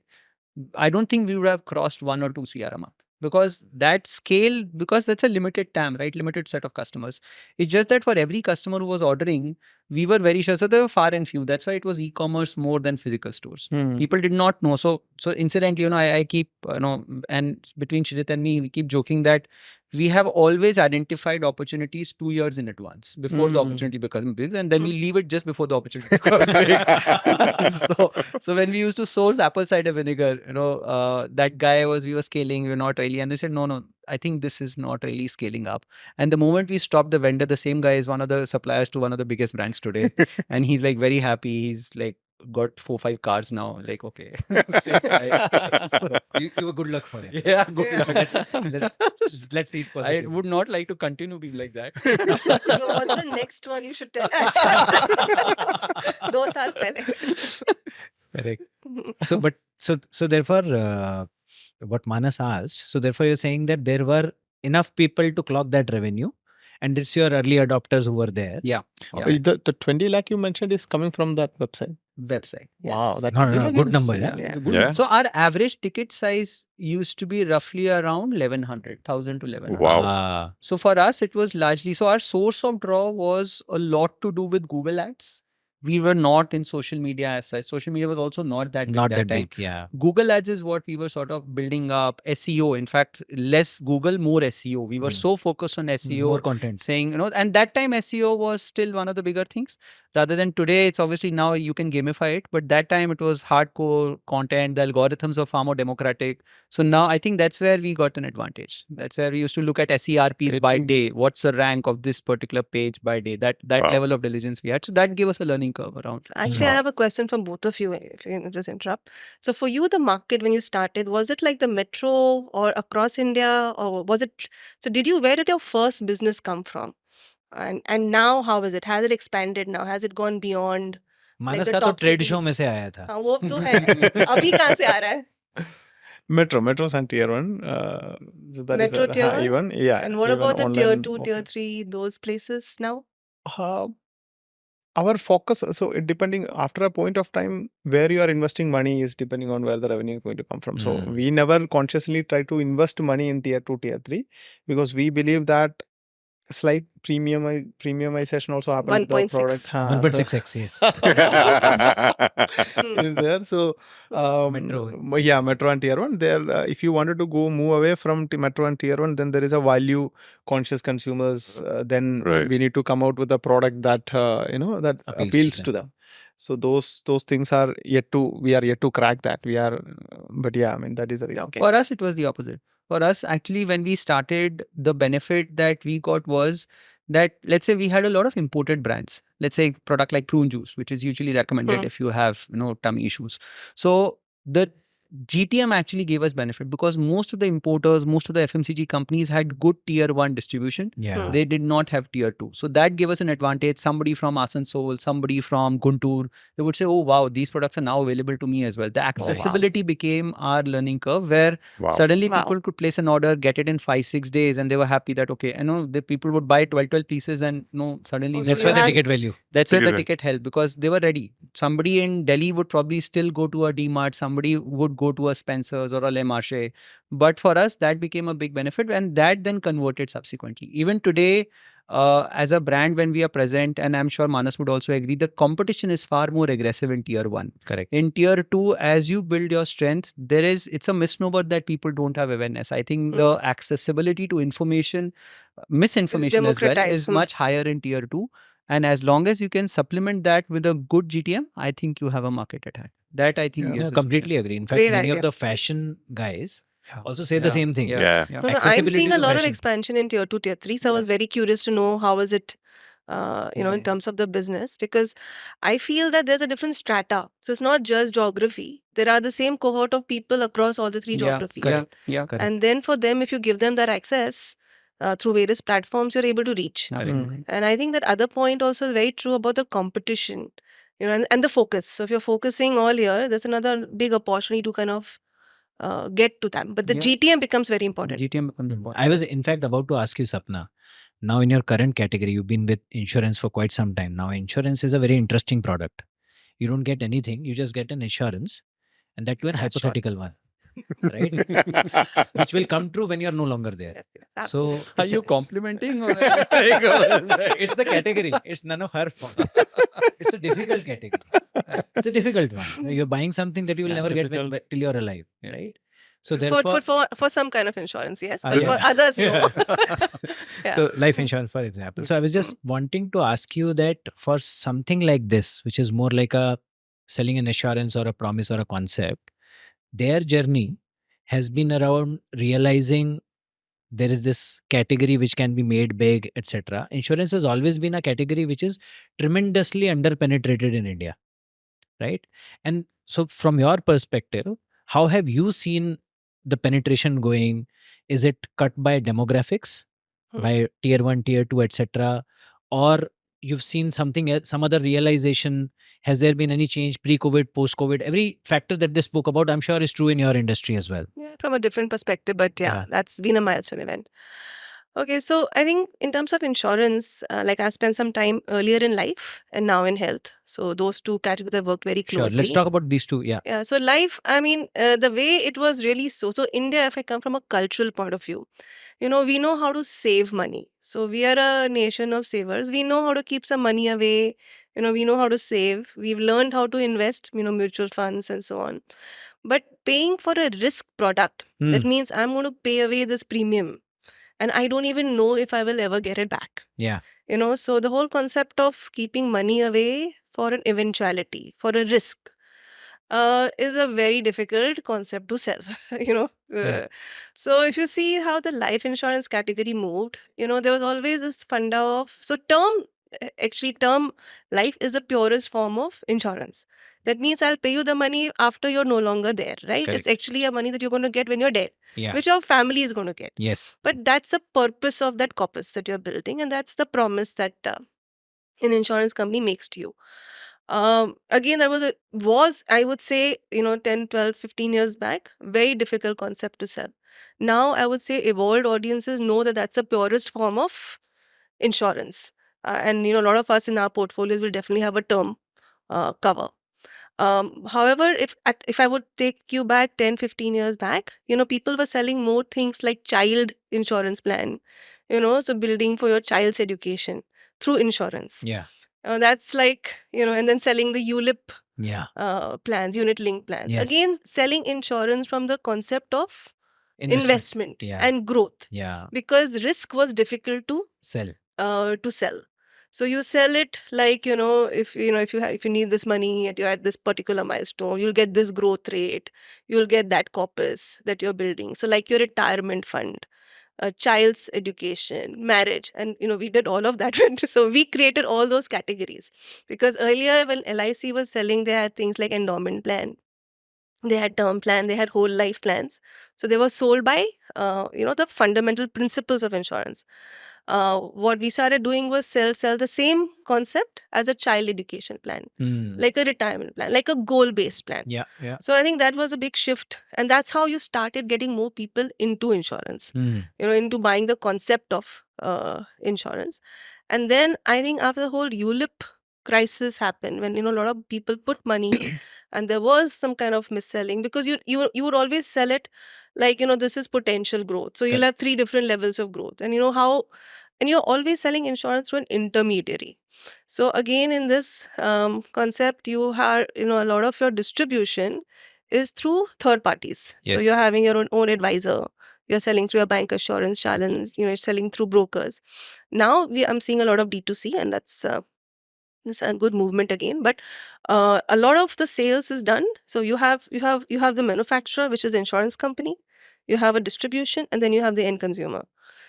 I don't think we would have crossed 1 or 2 CR a month. Because that scale, because that's a limited TAM, right? Limited set of customers. It's just that for every customer who was ordering, we were very sure. So they were far and few. That's why it was e-commerce more than physical stores. Hmm. People did not know. So incidentally, I keep, and between Shijit and me, we keep joking that we have always identified opportunities 2 years in advance before the opportunity becomes big, and then we leave it just before the opportunity becomes big. So when we used to source apple cider vinegar, that guy we were scaling, we were not really, and they said, no, I think this is not really scaling up. And the moment we stopped the vendor, the same guy is one of the suppliers to one of the biggest brands today, and he's like very happy. He's like got 4-5 cars now. Like, okay. Same guy. So, You were good luck for him. yeah, good Yeah. luck. Let's see it I positive. would not like to continue being like that. So what's the next one you should tell us? Those are correct. Correct. So therefore, what Manas asked, so therefore you're saying that there were enough people to clock that revenue, and it's your early adopters who were there. Yeah. The 20 lakh you mentioned is coming from that website. Website. Yes. Wow, that No, 20 lakh good is- number, yeah. Yeah. good Yeah. So our average ticket size used to be roughly around 1100, 1000 to 1100. Wow. Ah, So for us, it was largely, so our source of draw was a lot to do with Google Ads. We were not in social media as such. Social media was also not that big not that that time. big. Yeah. Google Ads is what we were sort of building up. SEO, in fact, less Google, more SEO. We were so focused on SEO. More content. Saying, and that time SEO was still one of the bigger things. Rather than today, it's obviously now you can gamify it. But that time it was hardcore content. The algorithms were far more democratic. So now I think that's where we got an advantage. That's where we used to look at SERPs by day. What's the rank of this particular page by day? That Wow. level of diligence we had. So that gave us a learning curve around. Actually, I have a question for both of you, if you can just interrupt. So for you, the market when you started, was it like the metro or across India, or was it, so where did your first business come from? And now how is it? Has it expanded now? Has it gone beyond? Manas the का तो top trade show cities. में से आया था. हाँ, वो तो है. अभी कहाँ से आ रहा है? Metros and tier 1. So that is Metro tier one? even, yeah. And what even about the tier online 2, tier 3, those places now? Our focus, so it depending after a point of time where you are investing money is depending on where the revenue is going to come from. So Hmm. we never consciously try to invest money in tier 2, tier 3 because we believe that slight premiumization also happens with our 1.6. product. 1.6x, yes. Is there. So Metro. yeah, metro and tier 1 there, if you wanted to move away from metro and tier 1, then there is a value conscious consumers, then Right. we need to come out with a product that that Appeals appeals to to them. So those things are we are yet to crack that. We are, but yeah, I mean that is the reason. Okay. For us, it was the opposite. For us, actually, when we started, the benefit that we got was that, let's say we had a lot of imported brands. Let's say product like prune juice, which is usually recommended if you have, tummy issues. So the GTM actually gave us benefit because most of the importers, most of the FMCG companies had good tier 1 distribution. Yeah. They did not have tier 2. So that gave us an advantage. Somebody from Asansol, somebody from Guntur, they would say, oh, wow, these products are now available to me as well. The accessibility became our learning curve where Wow. suddenly Wow. people could place an order, get it in 5-6 days, and they were happy that, okay, the people would buy 12 pieces and suddenly. Oh, That's so why you the had- ticket value. That's where the Ticket ticket helped because they were ready. Somebody in Delhi would probably still go to a DMart. Somebody would go to a Spencer's or a Le Marché. But for us, that became a big benefit and that then converted subsequently. Even today, as a brand, when we are present, and I'm sure Manas would also agree, the competition is far more aggressive in tier 1. Correct. In tier 2, as you build your strength, it's a misnomer that people don't have awareness. I think the accessibility to information, misinformation as well, is democratized. much higher in tier 2. And as long as you can supplement that with a good GTM, I think you have a market at hand. That I think Yeah. gives I us- completely agree. In fact, Great many idea. of the fashion guys Yeah. also say the same thing. Yeah. No, no, I'm Accessibility seeing a to lot of fashion. expansion in tier 2, tier 3. So I was very curious to know how is it, in terms of the business, because I feel that there's a different strata. So it's not just geography. There are the same cohort of people across all the three geographies. Yeah. Correct. And then for them, if you give them that access through various platforms, you're able to reach. Absolutely. And I think that other point also is very true about the competition, and the focus. So if you're focusing all year, there's another big opportunity to kind of get to them. But the Yeah. GTM becomes very important. GTM becomes important. I was in fact about to ask you, Sapna. Now, in your current category, you've been with insurance for quite some time. Now, insurance is a very interesting product. You don't get anything, you just get an insurance, and that too an That's hypothetical one, right? Which will come true when you're no longer there. Yes. So, Are it's you a- complimenting? Or it's the category. It's none of her fault. It's a difficult category. It's a difficult one. You're buying something that you will Yeah, never get difficult. with, till you're alive, Yeah. right? So therefore, for some kind of insurance, yes. Ah, But yes. for others, no. Yeah. Yeah. So life insurance, for example. So I was just wanting to ask you that for something like this, which is more like a selling an assurance or a promise or a concept, their journey has been around realizing there is this category which can be made big, etc. Insurance has always been a category which is tremendously underpenetrated in India, right? And so from your perspective, how have you seen the penetration going? Is it cut by demographics, by tier 1, tier 2, etc., or you've seen something else, some other realization? Has there been any change pre-COVID, post-COVID? Every factor that they spoke about, I'm sure, is true in your industry as well. Yeah, from a different perspective, but Yeah. that's been a milestone event. Okay, so I think in terms of insurance, like I spent some time earlier in life and now in health. So those two categories have worked very Sure. closely. Let's talk about these two. Yeah. Yeah, so life, I mean, the way it was really so India, if I come from a cultural point of view, we know how to save money. So we are a nation of savers. We know how to keep some money away. We know how to save. We've learned how to invest, mutual funds and so on. But paying for a risk product, that means I'm going to pay away this premium and I don't even know if I will ever get it back. Yeah. So the whole concept of keeping money away for an eventuality, for a risk, is a very difficult concept to sell. Yeah. So if you see how the life insurance category moved, there was always this funda of term life is the purest form of insurance. That means I'll pay you the money after you're no longer there, right? Correct. It's actually a money that you're going to get when you're dead, Yeah. which your family is going to get. Yes. But that's the purpose of that corpus that you're building, and that's the promise that an insurance company makes to you. Again, there was I would say 10, 12, 15 years back, very difficult concept to sell. Now I would say evolved audiences know that that's the purest form of insurance, and a lot of us in our portfolios will definitely have a term cover. However, if I would take you back 10, 15 years back, people were selling more things like child insurance plan, so building for your child's education through insurance. Yeah. That's like, and then selling the ULIP Yeah. plans, unit linked plans. Yes. Again, selling insurance from the concept of investment Yeah. and growth, Yeah. because risk was difficult to Sell. sell. So you sell it like, if you need this money and you're at this particular milestone, you'll get this growth rate, you'll get that corpus that you're building. So like your retirement fund, a child's education, marriage, and we did all of that. So we created all those categories, because earlier when LIC was selling, they had things like endowment plan, they had term plan, they had whole life plans. So they were sold by the fundamental principles of insurance. What we started doing was sell the same concept as a child education plan, like a retirement plan, like a goal-based plan. Yeah. Yeah. So I think that was a big shift, and that's how you started getting more people into insurance, into buying the concept of insurance. And then I think after the whole ULIP crisis happened, when a lot of people put money and there was some kind of mis-selling, because you would always sell it like this is potential growth, so you'll have 3 different levels of growth, and you're always selling insurance to an intermediary. So again, in this concept, you have a lot of your distribution is through third parties. Yes. So you're having your own advisor, you're selling through your bank assurance challenge, you're selling through brokers. Now I'm seeing a lot of D2C, and that's It's a good movement again, but a lot of the sales is done. So you have the manufacturer, which is the insurance company. You have a distribution, and then you have the end consumer.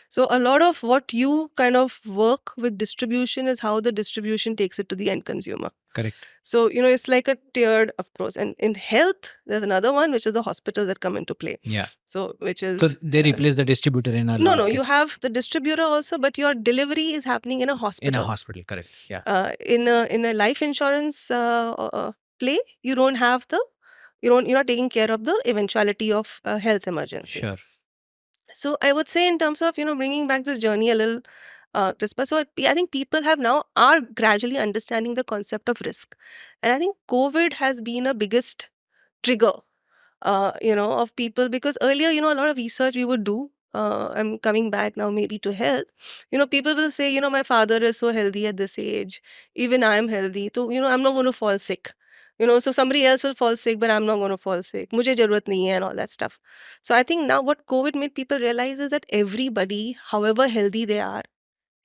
So a lot of what you kind of work with distribution is how the distribution takes it to the end consumer. Correct. So, it's like a tiered approach. And in health, there's another one, which is the hospitals that come into play. Yeah. So, which is... So they replace the distributor in a lot of No, you cases. have the distributor also, but your delivery is happening in a hospital. In a hospital, correct. Yeah. In a life insurance play, you don't have you're not taking care of the eventuality of health emergency. Sure. So I would say in terms of, bringing back this journey a little crisper. So I think people are gradually understanding the concept of risk. And I think COVID has been a biggest trigger, of people, because earlier, a lot of research we would do. I'm coming back now maybe to health. People will say, my father is so healthy at this age. Even I am healthy. So, I'm not going to fall sick. So somebody else will fall sick, but I'm not going to fall sick. Mujhe jarurat nahi hai and all that stuff. So I think now what COVID made people realize is that everybody, however healthy they are,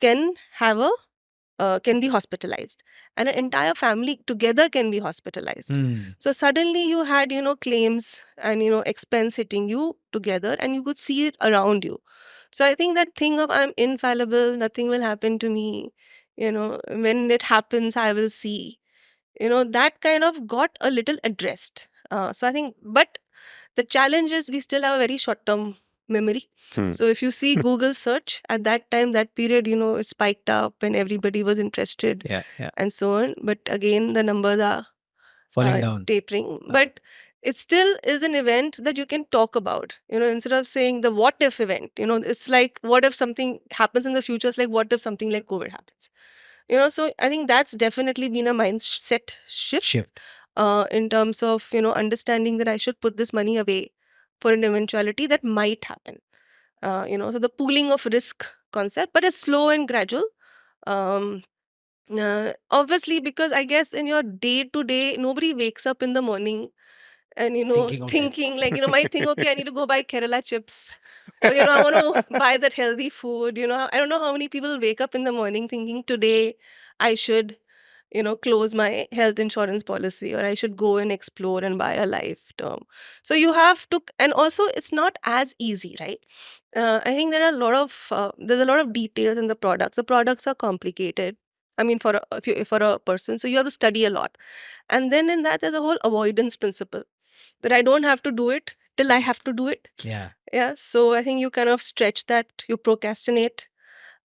can have can be hospitalized, and an entire family together can be hospitalized. So suddenly you had, claims and, expense hitting you together, and you could see it around you. So I think that thing of I'm infallible, nothing will happen to me, when it happens, I will see, that kind of got a little addressed. So I think, but the challenge is we still have a very short-term memory. So if you see Google search at that time, that period, it spiked up and everybody was interested and so on. But again, the numbers are falling down, tapering. But it still is an event that you can talk about, instead of saying the what if event, it's like, what if something happens in the future? It's like, what if something like COVID happens? So I think that's definitely been a mindset shift. In terms of, understanding that I should put this money away for an eventuality that might happen. So the pooling of risk concept, but it's slow and gradual. Obviously, because I guess in your day to day, nobody wakes up in the morning and, thinking like, might think, okay, I need to go buy Kerala chips. Or, I want to buy that healthy food. I don't know how many people wake up in the morning thinking today I should, close my health insurance policy, or I should go and explore and buy a life term. So you have to, and also it's not as easy, right? I think there are there's a lot of details in the products. The products are complicated. I mean, for a person, so you have to study a lot. And then in that, there's a whole avoidance principle that I don't have to do it till I have to do it. Yeah. So I think you kind of stretch that, you procrastinate.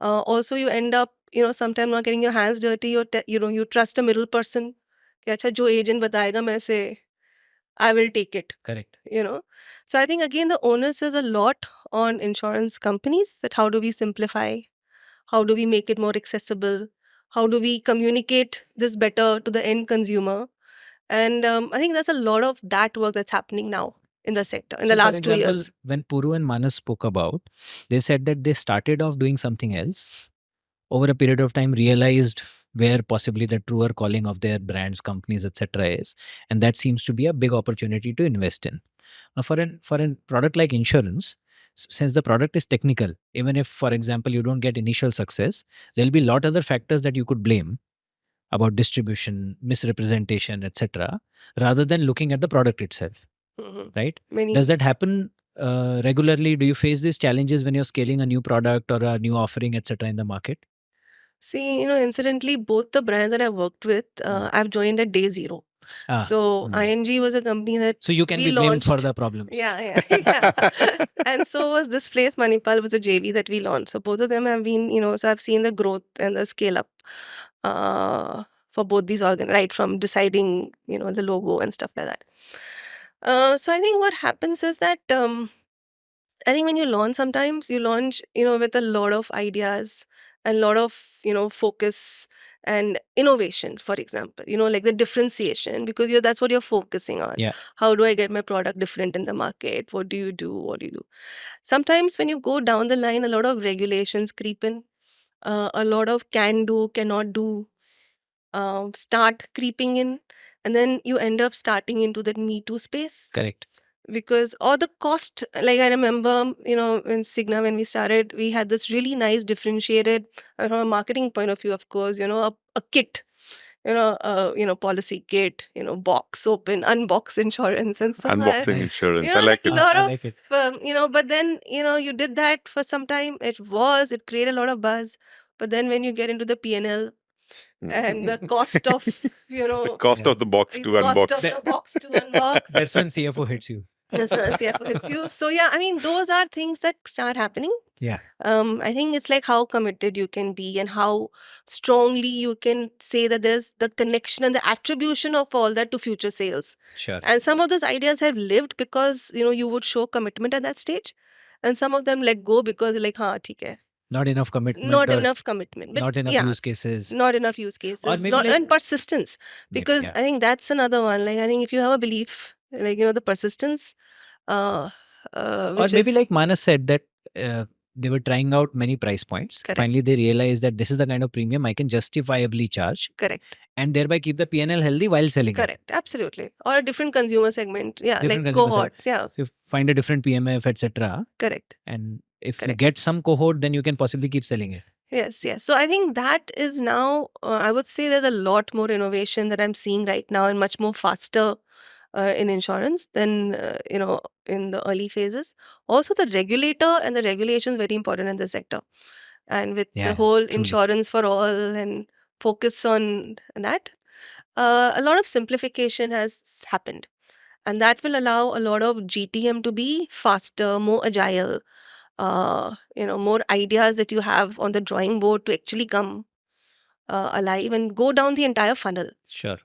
Also, you end up, sometimes not getting your hands dirty, or you trust a middle person. कि अच्छा जो agent बताएगा मैं से I will take it. Correct. So I think again the onus is a lot on insurance companies, that how do we simplify, how do we make it more accessible, how do we communicate this better to the end consumer, and I think there's a lot of that work that's happening now in the sector in the last 2 years. When Puru and Manas spoke about, they said that they started off doing something else, over a period of time realized where possibly the truer calling of their brands, companies, etc. is, and that seems to be a big opportunity to invest in. Now, for a product like insurance, since the product is technical, even if, for example, you don't get initial success, there'll be a lot other factors that you could blame about distribution, misrepresentation, etc., rather than looking at the product itself. Right? Does that happen regularly? Do you face these challenges when you're scaling a new product or a new offering, etc., in the market? See, incidentally, both the brands that I worked with, I've joined at day zero. So ING was a company that so you can be blamed for the problems. Yeah. And so was this place, Manipal, was a JV that we launched. So both of them have been, so I've seen the growth and the scale up for both these organs, right from deciding, the logo and stuff like that. So I think what happens is that I think when you launch, sometimes you launch, with a lot of ideas and a lot of, focus and innovation, for example, like the differentiation, because that's what you're focusing on. How do I get my product different in the market? What do you do? What do you do? Sometimes when you go down the line, a lot of regulations creep in, a lot of can do, cannot do, start creeping in, and then you end up starting into that Me Too space. Correct. Because all the cost, like I remember, in Cigna, when we started, we had this really nice differentiated, from a marketing point of view, of course, a kit, policy kit, box open, unbox insurance, and so on. Unboxing Nice. insurance. You I know, like like it. a lot I of, like it. but then, you did that for some time. It created a lot of buzz. But then when you get into the P&L and the cost of, The cost Yeah. of the box to cost of unbox. the box to unbox, That's when CFO hits you. that's when the CFO hits you. So yeah, I mean, those are things that start happening. Yeah. I think it's like how committed you can be and how strongly you can say that there's the connection and the attribution of all that to future sales. Sure. And some of those ideas have lived because, you would show commitment at that stage. And some of them let go because like, theek hai. Not enough commitment. Not or enough commitment. But Not enough yeah, use cases. not enough use cases. Or maybe like- and persistence. Maybe, Because yeah. I think that's another one. Like, I think if you have a belief, like, the persistence, Or which maybe is like Manas said that they were trying out many price points. Correct. Finally, they realized that this is the kind of premium I can justifiably charge correct. and thereby keep the P&L healthy while selling it. Correct, absolutely. Or a different consumer segment. Yeah, Different like consumer cohorts. Yeah, So you find a different PMF, etc. correct. And if you Correct. get some cohort, then you can possibly keep selling it. Yes. So I think that is now, I would say there's a lot more innovation that I'm seeing right now and much more faster in insurance than, in the early phases. Also, the regulator and the regulation is very important in the sector. And with Yeah, the whole truly. insurance for all and focus on that, a lot of simplification has happened. And that will allow a lot of GTM to be faster, more agile, more ideas that you have on the drawing board to actually come alive and go down the entire funnel. Sure.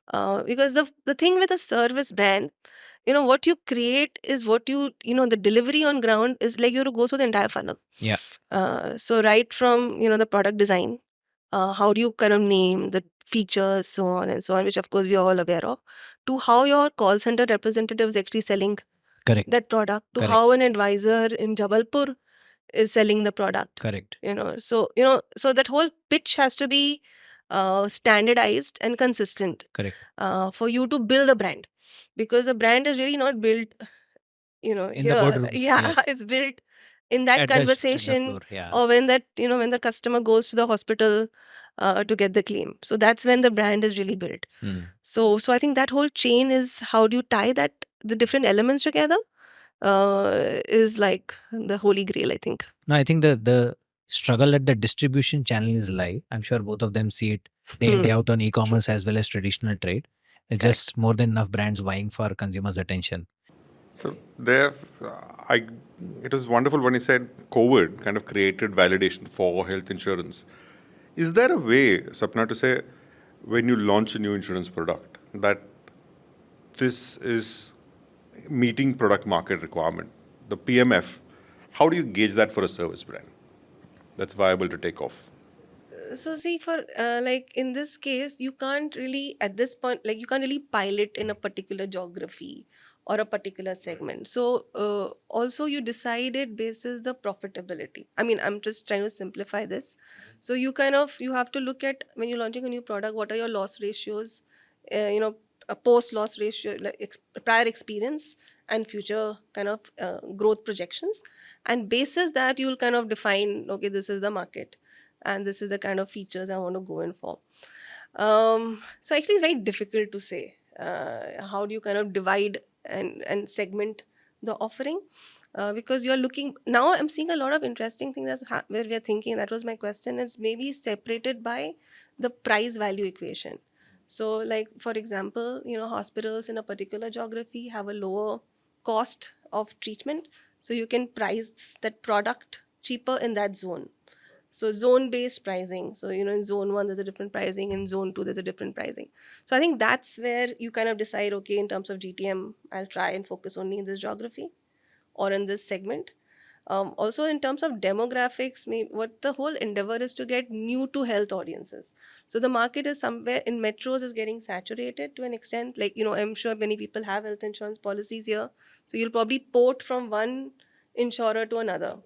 Because the thing with a service brand, what you create is what the delivery on ground is like you have to go through the entire funnel. Yeah. So right from, the product design, how do you kind of name the features, so on and so on, which of course we are all aware of, to how your call center representative is actually selling Correct. that product, to Correct. how an advisor in Jabalpur is selling the product. Correct. So that whole pitch has to be standardized and consistent Correct. for you to build a brand, because the brand is really not built In here. the boardrooms. Yeah, Yes. it's built in that At the conversation floor, yeah. or when the customer goes to the hospital to get the claim. So that's when the brand is really built. Hmm. So I think that whole chain is how do you tie the different elements together is like the holy grail, I think. No, I think the struggle at the distribution channel is live. I'm sure both of them see it day in, day out on e-commerce as well as traditional trade. It's Correct. just more than enough brands vying for consumers' attention. So it was wonderful when you said COVID kind of created validation for health insurance. Is there a way, Sapna, to say when you launch a new insurance product that this is meeting product market requirement, the PMF, how do you gauge that for a service brand that's viable to take off? So see, for like in this case, you can't really at this point, like you can't really pilot in a particular geography or a particular segment. So also you decided basis the profitability. I mean, I'm just trying to simplify this. So you have to look at when you're launching a new product, what are your loss ratios, a post loss ratio, like prior experience and future kind of growth projections, and basis that you'll kind of define, okay, this is the market and this is the kind of features I want to go in for. So actually it's very difficult to say how do you kind of divide and segment the offering, because you're looking now. I'm seeing a lot of interesting things where we are thinking, that was my question, it's maybe separated by the price value equation. So like for example, hospitals in a particular geography have a lower cost of treatment, so you can price that product cheaper in that zone. So zone-based pricing. So, in zone 1, there's a different pricing. In zone 2, there's a different pricing. So I think that's where you kind of decide, okay, in terms of GTM, I'll try and focus only in this geography or in this segment. Also, in terms of demographics, what the whole endeavor is to get new to health audiences. So the market is somewhere in metros is getting saturated to an extent. Like, I'm sure many people have health insurance policies here. So you'll probably port from one insurer to another.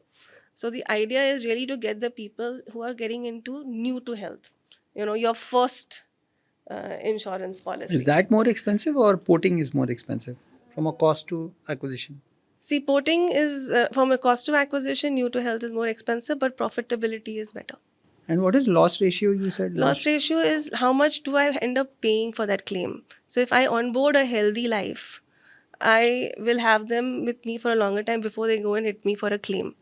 So the idea is really to get the people who are getting into new to health, your first insurance policy. Is that more expensive or porting is more expensive from a cost to acquisition? See, porting is from a cost to acquisition, new to health is more expensive, but profitability is better. And what is loss ratio you said? Loss ratio is how much do I end up paying for that claim. So if I onboard a healthy life, I will have them with me for a longer time before they go and hit me for a claim.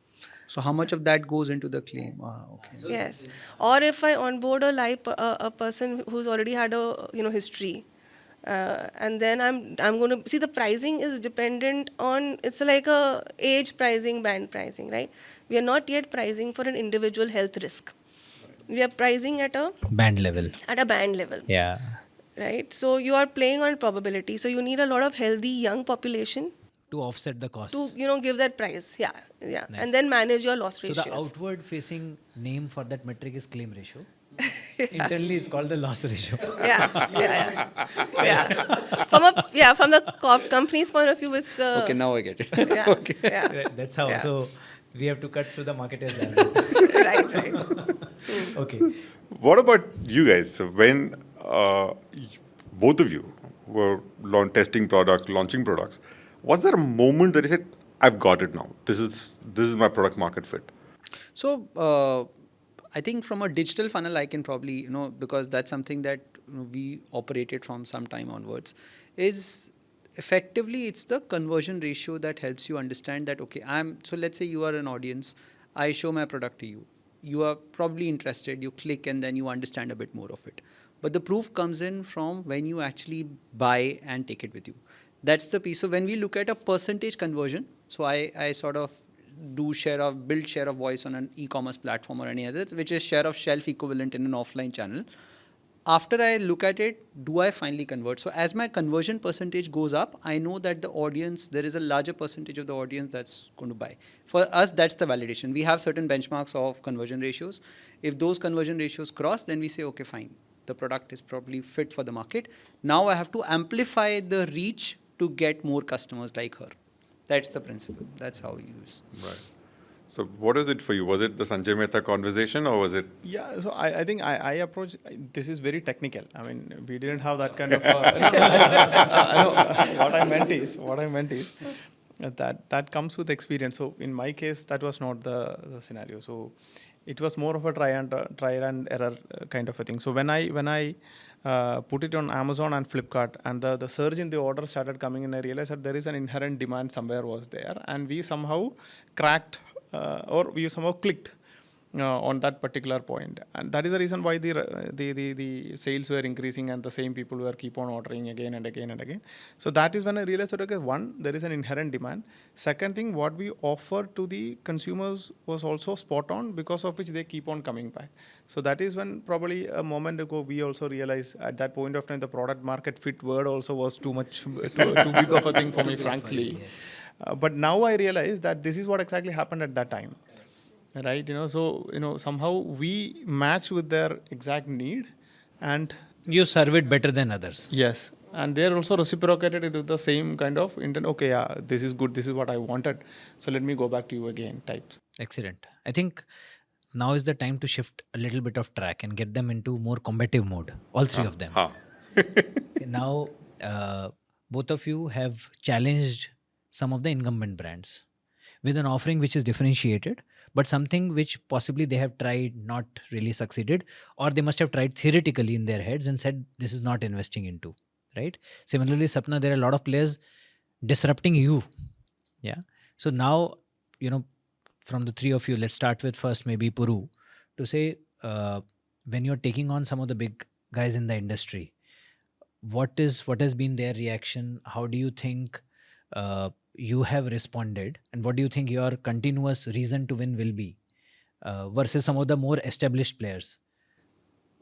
So how much of that goes into the claim? Okay. Yes. Or if I onboard a person who's already had a history, and then I'm going to see the pricing is dependent on, it's like a age pricing, band pricing, right? We are not yet pricing for an individual health risk. We are pricing at a Band level. band level. Yeah. Right? So you are playing on probability. So you need a lot of healthy young population To offset the costs. to give that price. Yeah. Nice. And then manage your loss So ratios. the outward facing name for that metric is claim ratio. Internally it's called the loss ratio. Yeah. From the company's point of view, it's the Okay, now I get it. Yeah. Okay. Yeah. Right, that's how. Yeah. So we have to cut through the marketer's jargon. right. Okay. What about you guys? So when both of you were testing product, launching products, was there a moment that you said, "I've got it now. This is my product market fit"? So I think from a digital funnel, I can probably, because that's something that we operated from some time onwards, is effectively it's the conversion ratio that helps you understand that, okay, so let's say you are an audience, I show my product to you. You are probably interested, you click and then you understand a bit more of it. But the proof comes in from when you actually buy and take it with you. That's the piece. So when we look at a percentage conversion, so I sort of build share of voice on an e-commerce platform or any other, which is share of shelf equivalent in an offline channel. After I look at it, do I finally convert? So as my conversion percentage goes up, I know that the audience, there is a larger percentage of the audience that's going to buy. For us, that's the validation. We have certain benchmarks of conversion ratios. If those conversion ratios cross, then we say, okay, fine. The product is probably fit for the market. Now I have to amplify the reach to get more customers like her. That's the principle. That's how we use. Right. So what is it for you? Was it the Sanjay Mehta conversation or was it? Yeah, so I think I approach, this is very technical. I mean, we didn't have that kind of, I know, what I meant is that comes with experience. So in my case, that was not the scenario. So it was more of a trial and error kind of a thing. So when I put it on Amazon and Flipkart and the surge in the order started coming in, I realized that there is an inherent demand somewhere was there, and we somehow cracked or we somehow clicked on that particular point, and that is the reason why the sales were increasing and the same people were keep on ordering again and again and again. So that is when I realized that, okay, one, there is an inherent demand. Second thing, what we offer to the consumers was also spot on, because of which they keep on coming back. So that is when probably a moment ago we also realized at that point of time the product market fit word also was too big of a thing for me, frankly. But now I realize that this is what exactly happened at that time. Right, so somehow we match with their exact need, and You serve it better than others. yes, and they're also reciprocated it with the same kind of intent. Okay, yeah, this is good. This is what I wanted. So let me go back to you again. Types. Excellent. I think now is the time to shift a little bit of track and get them into more combative mode. All three of them. Okay, now, both of you have challenged some of the incumbent brands with an offering which is differentiated, but something which possibly they have tried, not really succeeded, or they must have tried theoretically in their heads and said, this is not investing into, right? Similarly, Sapna, there are a lot of players disrupting you. Yeah. So now, from the three of you, let's start with first maybe Puru, to say, when you're taking on some of the big guys in the industry, what has been their reaction? How do you think you have responded, and what do you think your continuous reason to win will be versus some of the more established players?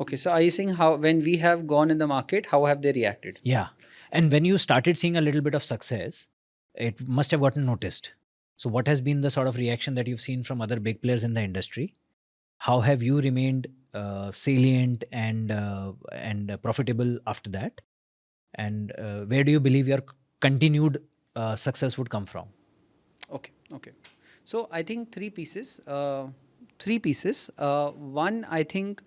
Okay, so are you saying how, when we have gone in the market, how have they reacted? Yeah. And when you started seeing a little bit of success, it must have gotten noticed. So what has been the sort of reaction that you've seen from other big players in the industry? How have you remained salient and profitable after that? And where do you believe your continued success would come from? Okay. So I think three pieces. One, I think,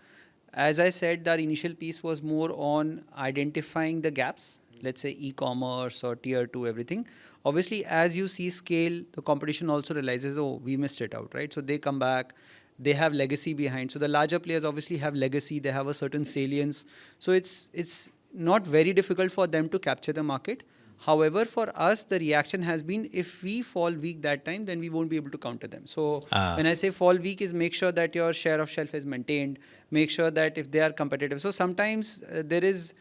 as I said, our initial piece was more on identifying the gaps, let's say e-commerce or tier 2, everything. Obviously, as you see scale, the competition also realizes, oh, we missed it out, right? So they come back they have legacy behind. So the larger players obviously have legacy, they have a certain salience. So it's not very difficult for them to capture the market. However, for us, the reaction has been if we fall weak that time, then we won't be able to counter them. So when I say fall weak is make sure that your share of shelf is maintained, make sure that if they are competitive. So sometimes there is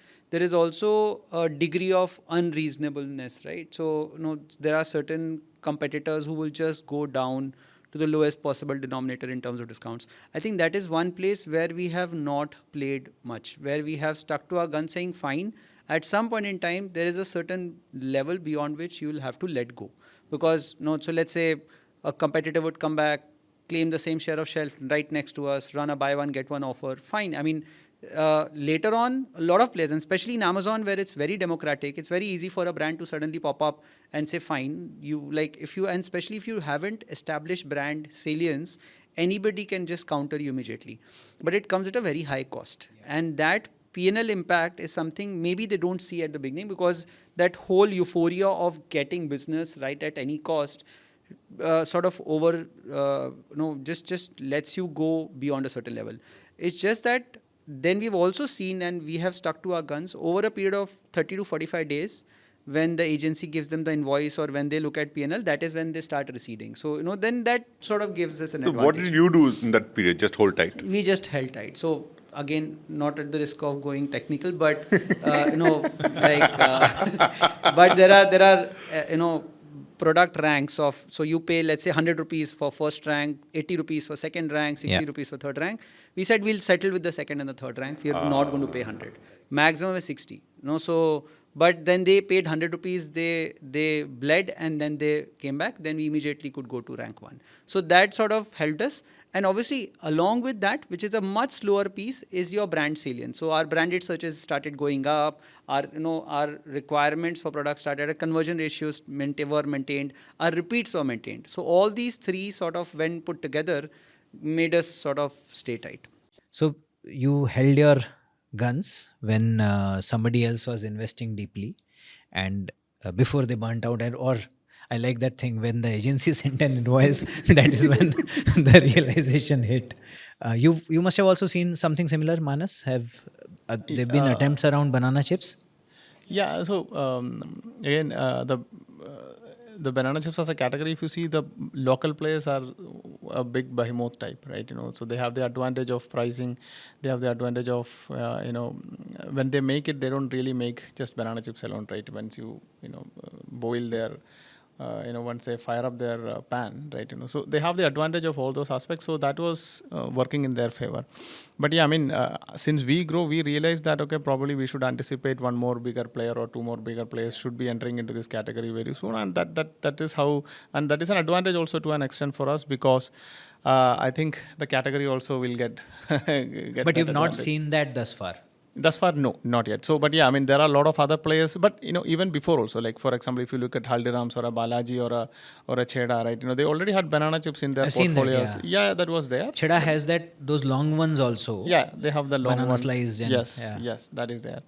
also a degree of unreasonableness, right? So there are certain competitors who will just go down to the lowest possible denominator in terms of discounts. I think that is one place where we have not played much, where we have stuck to our gun saying, fine, at some point in time, there is a certain level beyond which you will have to let go. Because, so let's say a competitor would come back, claim the same share of shelf right next to us, run a buy one, get one offer. Fine. I mean, later on, a lot of players, and especially in Amazon where it's very democratic, it's very easy for a brand to suddenly pop up and say, fine, and especially if you haven't established brand salience, anybody can just counter you immediately. But it comes at a very high cost. And that P&L impact is something maybe they don't see at the beginning, because that whole euphoria of getting business right at any cost sort of just lets you go beyond a certain level. It's just that then we've also seen, and we have stuck to our guns over a period of 30 to 45 days, when the agency gives them the invoice or when they look at P&L, that is when they start receding. So, then that sort of gives us an advantage. So what did you do in that period? Just hold tight? We just held tight. So again, not at the risk of going technical, but but there are product ranks of, so you pay, let's say 100 rupees for first rank, 80 rupees for second rank, 60 rupees for third rank. We said we'll settle with the second and the third rank. We are not going to pay 100. Maximum is 60. But then they paid 100 rupees, they bled, and then they came back. Then we immediately could go to rank 1. So that sort of helped us. And obviously, along with that, which is a much slower piece, is your brand salience. So our branded searches started going up. Our requirements for products started. Our conversion ratios were maintained. Our repeats were maintained. So all these three sort of, when put together, made us sort of stay tight. So you held your guns when somebody else was investing deeply, and before they burnt out, or I like that thing, when the agency sent an invoice, that is when the realization hit. You must have also seen something similar, Manas. Have there been attempts around banana chips? Yeah. So again, the banana chips as a category, if you see, the local players are a big behemoth type, right? So they have the advantage of pricing. They have the advantage of, when they make it, they don't really make just banana chips alone, right? Once you, boil their, once they fire up their pan, right? So they have the advantage of all those aspects. So that was working in their favor. But yeah, I mean, since we grow, we realized that, okay, probably we should anticipate one more bigger player or two more bigger players should be entering into this category very soon. And that is how, and that is an advantage also to an extent for us, because I think the category also will get But you've not seen that thus far? Thus far, no, not yet. So, but yeah, I mean, there are a lot of other players. But even before also, like for example, if you look at Haldiram's or a Balaji or a Cheda, right? They already had banana chips in their portfolios. That, yeah, that was there. Cheda has those long ones also. Yeah, they have the long banana ones. sliced. And, yes, that is there.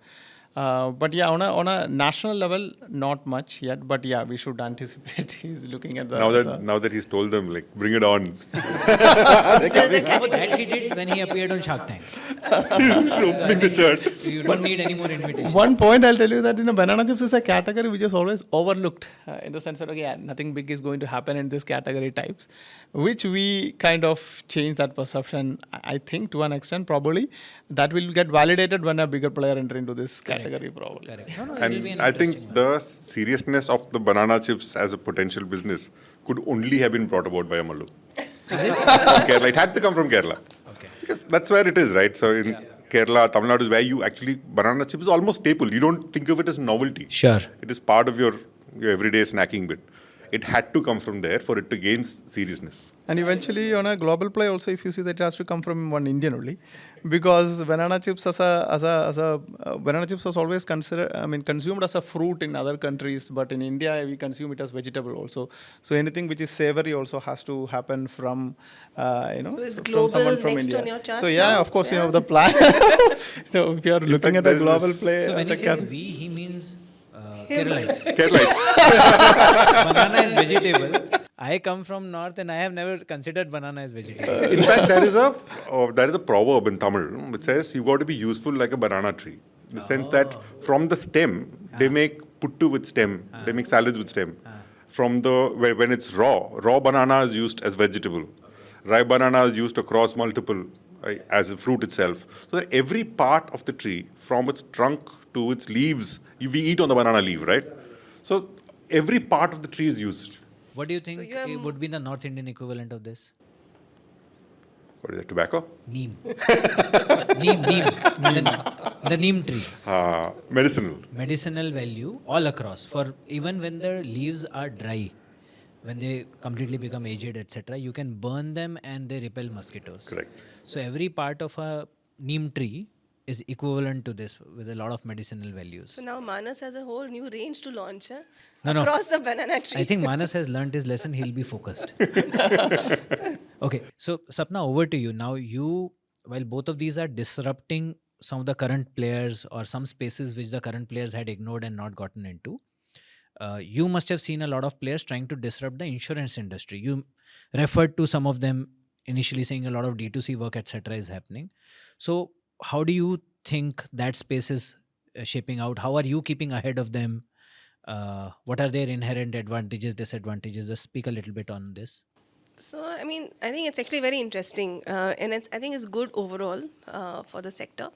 But yeah, on a national level, not much yet. But yeah, we should anticipate. He's looking at the now that he's told them, like, bring it on. That he did when he appeared on Shark Tank. Opening the shirt. You don't need any more invitation. One point I'll tell you that banana chips is a category which is always overlooked, in the sense that, okay, yeah, nothing big is going to happen in this category types, which we kind of change that perception. I think to an extent, probably that will get validated when a bigger player enter into this category. Probably. Correct. And I think the seriousness of the banana chips as a potential business could only have been brought about by a Mallu. Kerala. It had to come from Kerala. Okay. Because that's where it is, right? So in Kerala, Tamil Nadu is where you actually, banana chips is almost staple. You don't think of it as novelty. Sure. It is part of your everyday snacking bit. It had to come from there for it to gain seriousness. And eventually, on a global play, also, if you see, that it has to come from one Indian only, because banana chips banana chips was always consumed as a fruit in other countries, but in India we consume it as vegetable also. So anything which is savory also has to happen from so it's from global someone from next India. on your charts So yeah, now. of course, Yeah. the plan. So if you are looking fact, at a there's global this- play, So when he as a says we, he means Keralites. Keralites. Banana is vegetable. I come from north and I have never considered banana as vegetable. In fact, there is a proverb in Tamil which says you've got to be useful like a banana tree. In the sense that from the stem, they make puttu with stem, they make salads with stem. From when it's raw banana is used as vegetable. Ripe banana is used across multiple as a fruit itself. So that every part of the tree, from its trunk to its leaves, we eat on the banana leaf, right? So every part of the tree is used. What do you think you have it would be the North Indian equivalent of this? What is it, tobacco? Neem. Neem. The neem tree. Medicinal. Medicinal value all across. For even when the leaves are dry, when they completely become aged, etc., you can burn them and they repel mosquitoes. Correct. So every part of a neem tree is equivalent to this with a lot of medicinal values. So now Manas has a whole new range to launch No. across the banana tree. I think Manas has learned his lesson. He'll be focused. Okay. So, Sapna, over to you. Now, while both of these are disrupting some of the current players or some spaces which the current players had ignored and not gotten into, you must have seen a lot of players trying to disrupt the insurance industry. You referred to some of them initially saying a lot of D2C work, etc. is happening. So, how do you think that space is shaping out? How are you keeping ahead of them? What are their inherent advantages, disadvantages? Just speak a little bit on this. So, I mean, I think it's actually very interesting, and I think it's good overall for the sector.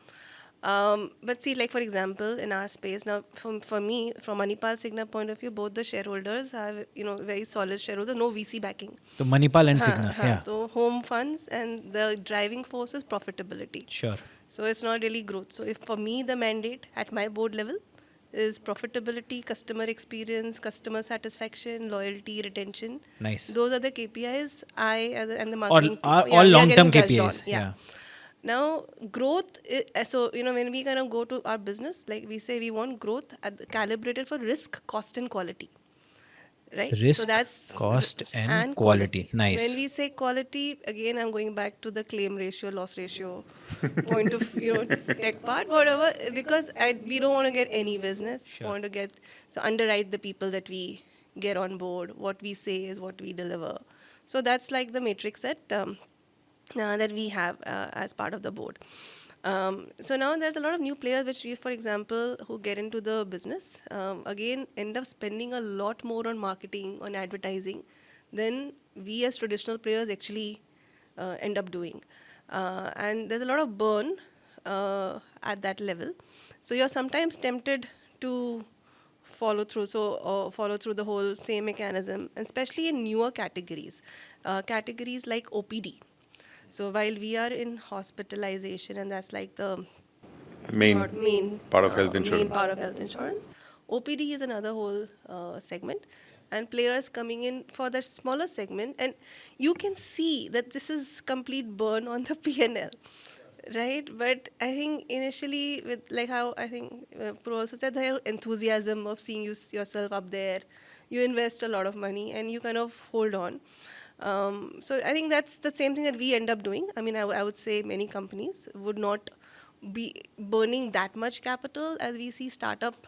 But see, like for example, in our space now, for me, from Manipal Cigna point of view, both the shareholders have very solid shareholders, no VC backing. So Manipal and Cigna, yeah. So home funds, and the driving force is profitability. Sure. So it's not really growth. So if for me the mandate at my board level is profitability, customer experience, customer satisfaction, loyalty, retention. Nice. Those are the KPIs and the marketing team. All we are long-term getting judged on. KPIs. Yeah. Now, growth, so, when we kind of go to our business, like we say we want growth calibrated for risk, cost and quality. Right? Risk, so that's cost and quality. Nice. When we say quality, again, I'm going back to the claim ratio, loss ratio point of tech part, whatever, because we don't want to get any business. Sure. Want to underwrite the people that we get on board. What we say is what we deliver. So that's like the matrix that we have as part of the board. So now there's a lot of new players which we, for example, who get into the business, again, end up spending a lot more on marketing, on advertising, than we as traditional players actually end up doing. And there's a lot of burn at that level. So you're sometimes tempted to follow through the whole same mechanism, and especially in newer categories like OPD. So while we are in hospitalization, and that's like the Main part of health insurance. OPD is another whole segment, and players coming in for that smaller segment, and you can see that this is complete burn on the P&L, right? But I think initially, with like how I think Puru also said, the enthusiasm of seeing yourself up there, you invest a lot of money and you kind of hold on. So I think that's the same thing that we end up doing. I mean, I would say many companies would not be burning that much capital as we see startup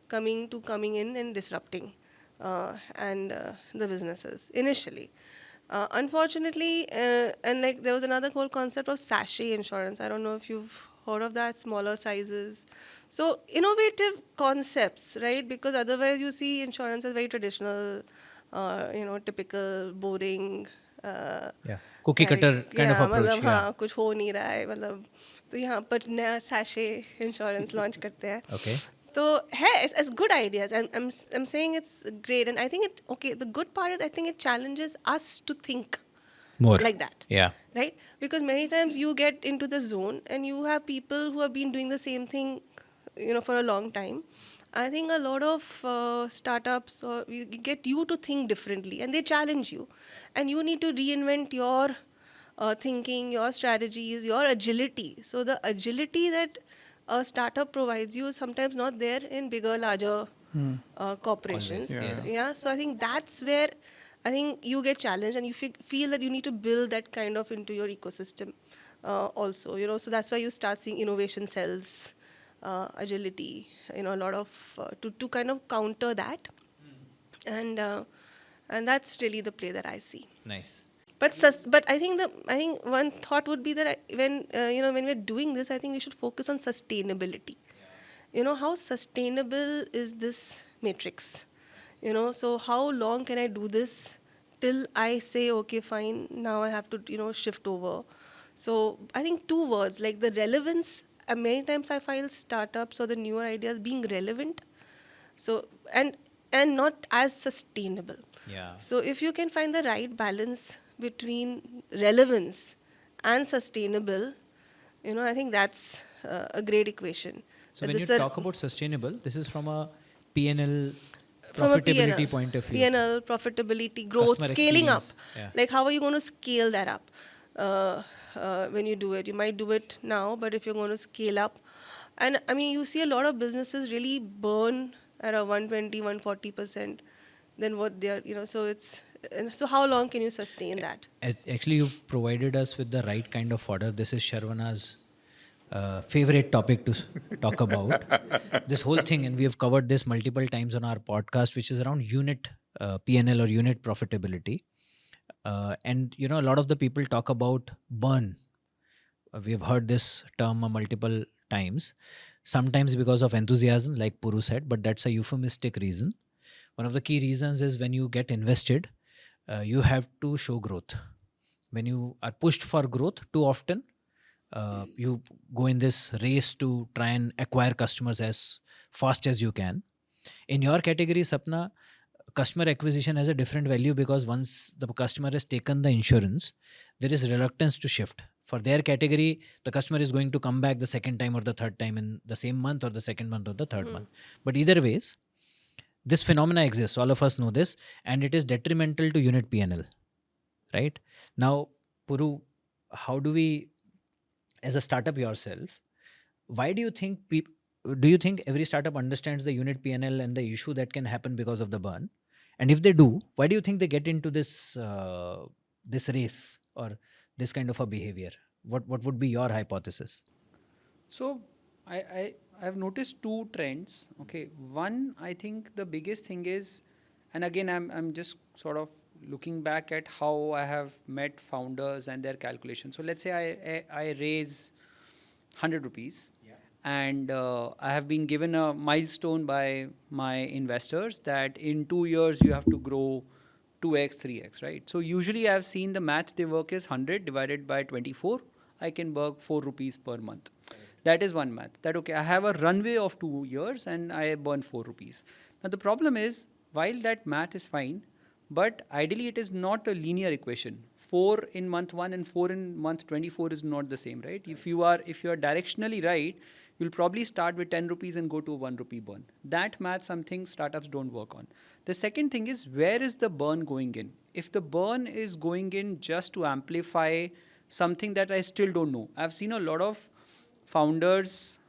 coming in and disrupting the businesses initially. Unfortunately, and like there was another whole concept of sachet insurance. I don't know if you've heard of that, smaller sizes. So innovative concepts, right? Because otherwise you see insurance as very traditional, typical, boring. Cookie cutter kind of approach. हाँ, कुछ हो नहीं रहा है, मतलब तो यहाँ पर नया sachet insurance launch करते हैं. Okay. So it's good ideas, and I'm saying it's great, and I think the good part is I think it challenges us to think More like that. Yeah. Right? Because many times you get into the zone and you have people who have been doing the same thing, for a long time. I think a lot of startups get you to think differently, and they challenge you, and you need to reinvent your thinking, your strategies, your agility. So the agility that a startup provides you is sometimes not there in bigger, larger corporations. Always, yes. Yeah. So I think that's where I think you get challenged, and you feel that you need to build that kind of into your ecosystem also. So that's why you start seeing innovation cells, agility, a lot of to kind of counter that. And And that's really the play that I see. Nice. But I think one thought would be that when we're doing this, I think we should focus on sustainability. How sustainable is this matrix? So how long can I do this till I say, okay, fine, now I have to shift over. So I think two words, like the relevance. Many times I find startups or the newer ideas being relevant, so and not as sustainable. Yeah. So if you can find the right balance between relevance and sustainable, I think that's a great equation. So That when you this talk about sustainable, this is from a P&L from a profitability P&L, point of view. P&L, profitability, growth, Customer scaling up. experience, yeah. Like how are you going to scale that up when you do it? You might do it now, but if you're going to scale up, and I mean, you see a lot of businesses really burn at a 120, 140% than what they're, so how long can you sustain that? Actually, you've provided us with the right kind of fodder. This is Sharavana's favorite topic to talk about. This whole thing, and we have covered this multiple times on our podcast, which is around unit P&L or unit profitability. And a lot of the people talk about burn. We have heard this term multiple times, sometimes because of enthusiasm, like Puru said, but that's a euphemistic reason. One of the key reasons is when you get invested, you have to show growth. When you are pushed for growth too often, you go in this race to try and acquire customers as fast as you can. In your category, Sapna, customer acquisition has a different value because once the customer has taken the insurance, there is reluctance to shift. For their category, the customer is going to come back the second time or the third time in the same month or the second month or the third month. But either ways, this phenomena exists. All of us know this, and it is detrimental to unit P&L. Right? Now, Puru, how do we, as a startup yourself, why do you think do you think every startup understands the unit P&L and the issue that can happen because of the burn? And if they do, why do you think they get into this this race or this kind of a behavior? What would be your hypothesis? So I've noticed two trends. Okay, one, I think the biggest thing is, and again I'm just sort of looking back at how I have met founders and their calculations. So let's say I raise 100 rupees. And I have been given a milestone by my investors that in 2 years you have to grow 2x, 3x, right? So usually I've seen the math they work is 100 divided by 24. I can work 4 rupees per month. That is one math. That, okay, I have a runway of 2 years and I burn 4 rupees. Now the problem is, while that math is fine, but ideally it is not a linear equation. 4 in month 1 and 4 in month 24 is not the same, right? If you are directionally right, you'll probably start with 10 rupees and go to a 1 rupee burn. That math, something startups don't work on. The second thing is, where is the burn going in? If the burn is going in just to amplify something that I still don't know. I've seen a lot of founders,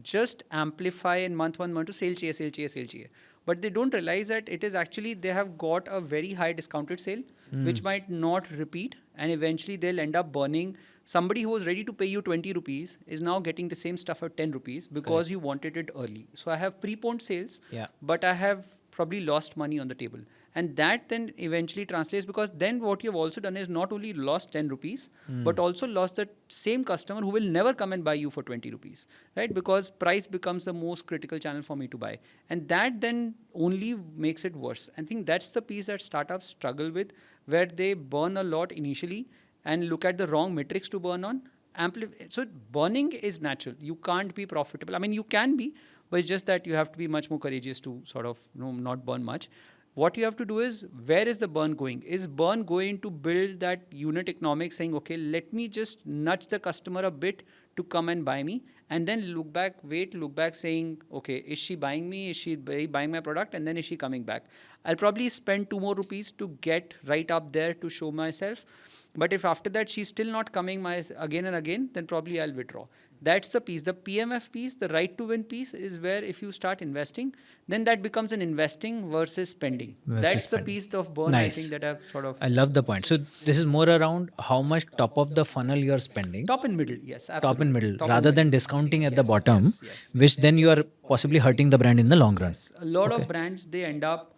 just amplify in month 1, month 2, sale chahiye. But they don't realize that it is actually, they have got a very high discounted sale, which might not repeat. And eventually they'll end up burning. Somebody who was ready to pay you 20 rupees is now getting the same stuff at 10 rupees because you wanted it early. So I have preponed sales, but I have probably lost money on the table. And that then eventually translates, because then what you've also done is not only lost 10 rupees, but also lost the same customer who will never come and buy you for 20 rupees, right? Because price becomes the most critical channel for me to buy. And that then only makes it worse. I think that's the piece that startups struggle with, where they burn a lot initially and look at the wrong metrics to burn on. So burning is natural. You can't be profitable. I mean, you can be, but it's just that you have to be much more courageous to sort of not burn much. What you have to do is, where is the burn going? Is burn going to build that unit economics, saying, okay, let me just nudge the customer a bit to come and buy me, and then look back saying, okay, is she buying me? Is she buying my product? And then is she coming back? I'll probably spend 2 more rupees to get right up there to show myself. But if after that she's still not coming again and again, then probably I'll withdraw. That's the piece. The PMF piece, the right to win piece, is where if you start investing, then that becomes an investing versus spending. That's the piece of burn, I think, that I've sort of... I love the point. So this is more around how much top of the funnel you're spending. Top and middle, yes, absolutely. Top and middle, rather than discounting at the bottom, which then you are possibly hurting the brand in the long run. A lot of brands, they end up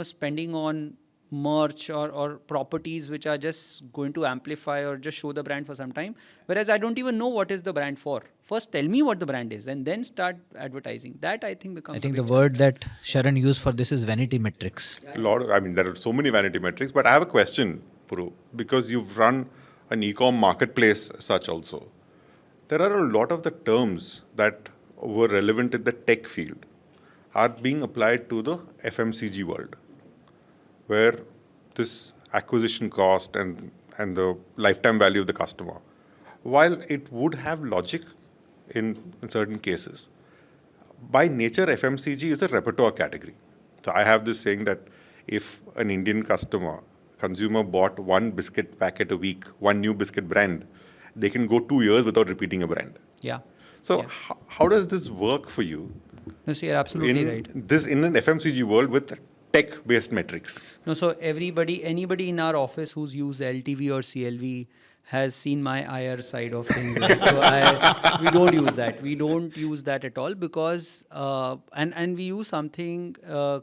spending on merch or properties which are just going to amplify or just show the brand for some time, whereas I don't even know what is the brand for. First tell me what the brand is and then start advertising. That I think becomes I think a the big word that Sharan used for this is vanity metrics. There are so many vanity metrics, but I have a question, Puru, because you've run an e-com marketplace such also. There are a lot of the terms that were relevant in the tech field are being applied to the FMCG world, where this acquisition cost and the lifetime value of the customer, while it would have logic in certain cases, by nature, FMCG is a repertoire category. So I have this saying that if an Indian consumer bought one biscuit packet a week, one new biscuit brand, they can go 2 years without repeating a brand. Yeah. So how does this work for you? No, so you're absolutely right. In an FMCG world with tech-based metrics? No, so anybody in our office who's used LTV or CLV has seen my IR side of things. Right? So we don't use that. We don't use that at all because, and we use something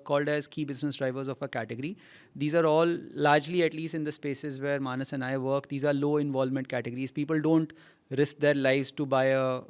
called as key business drivers of a category. These are all largely, at least in the spaces where Manas and I work, these are low involvement categories. People don't risk their lives to buy a,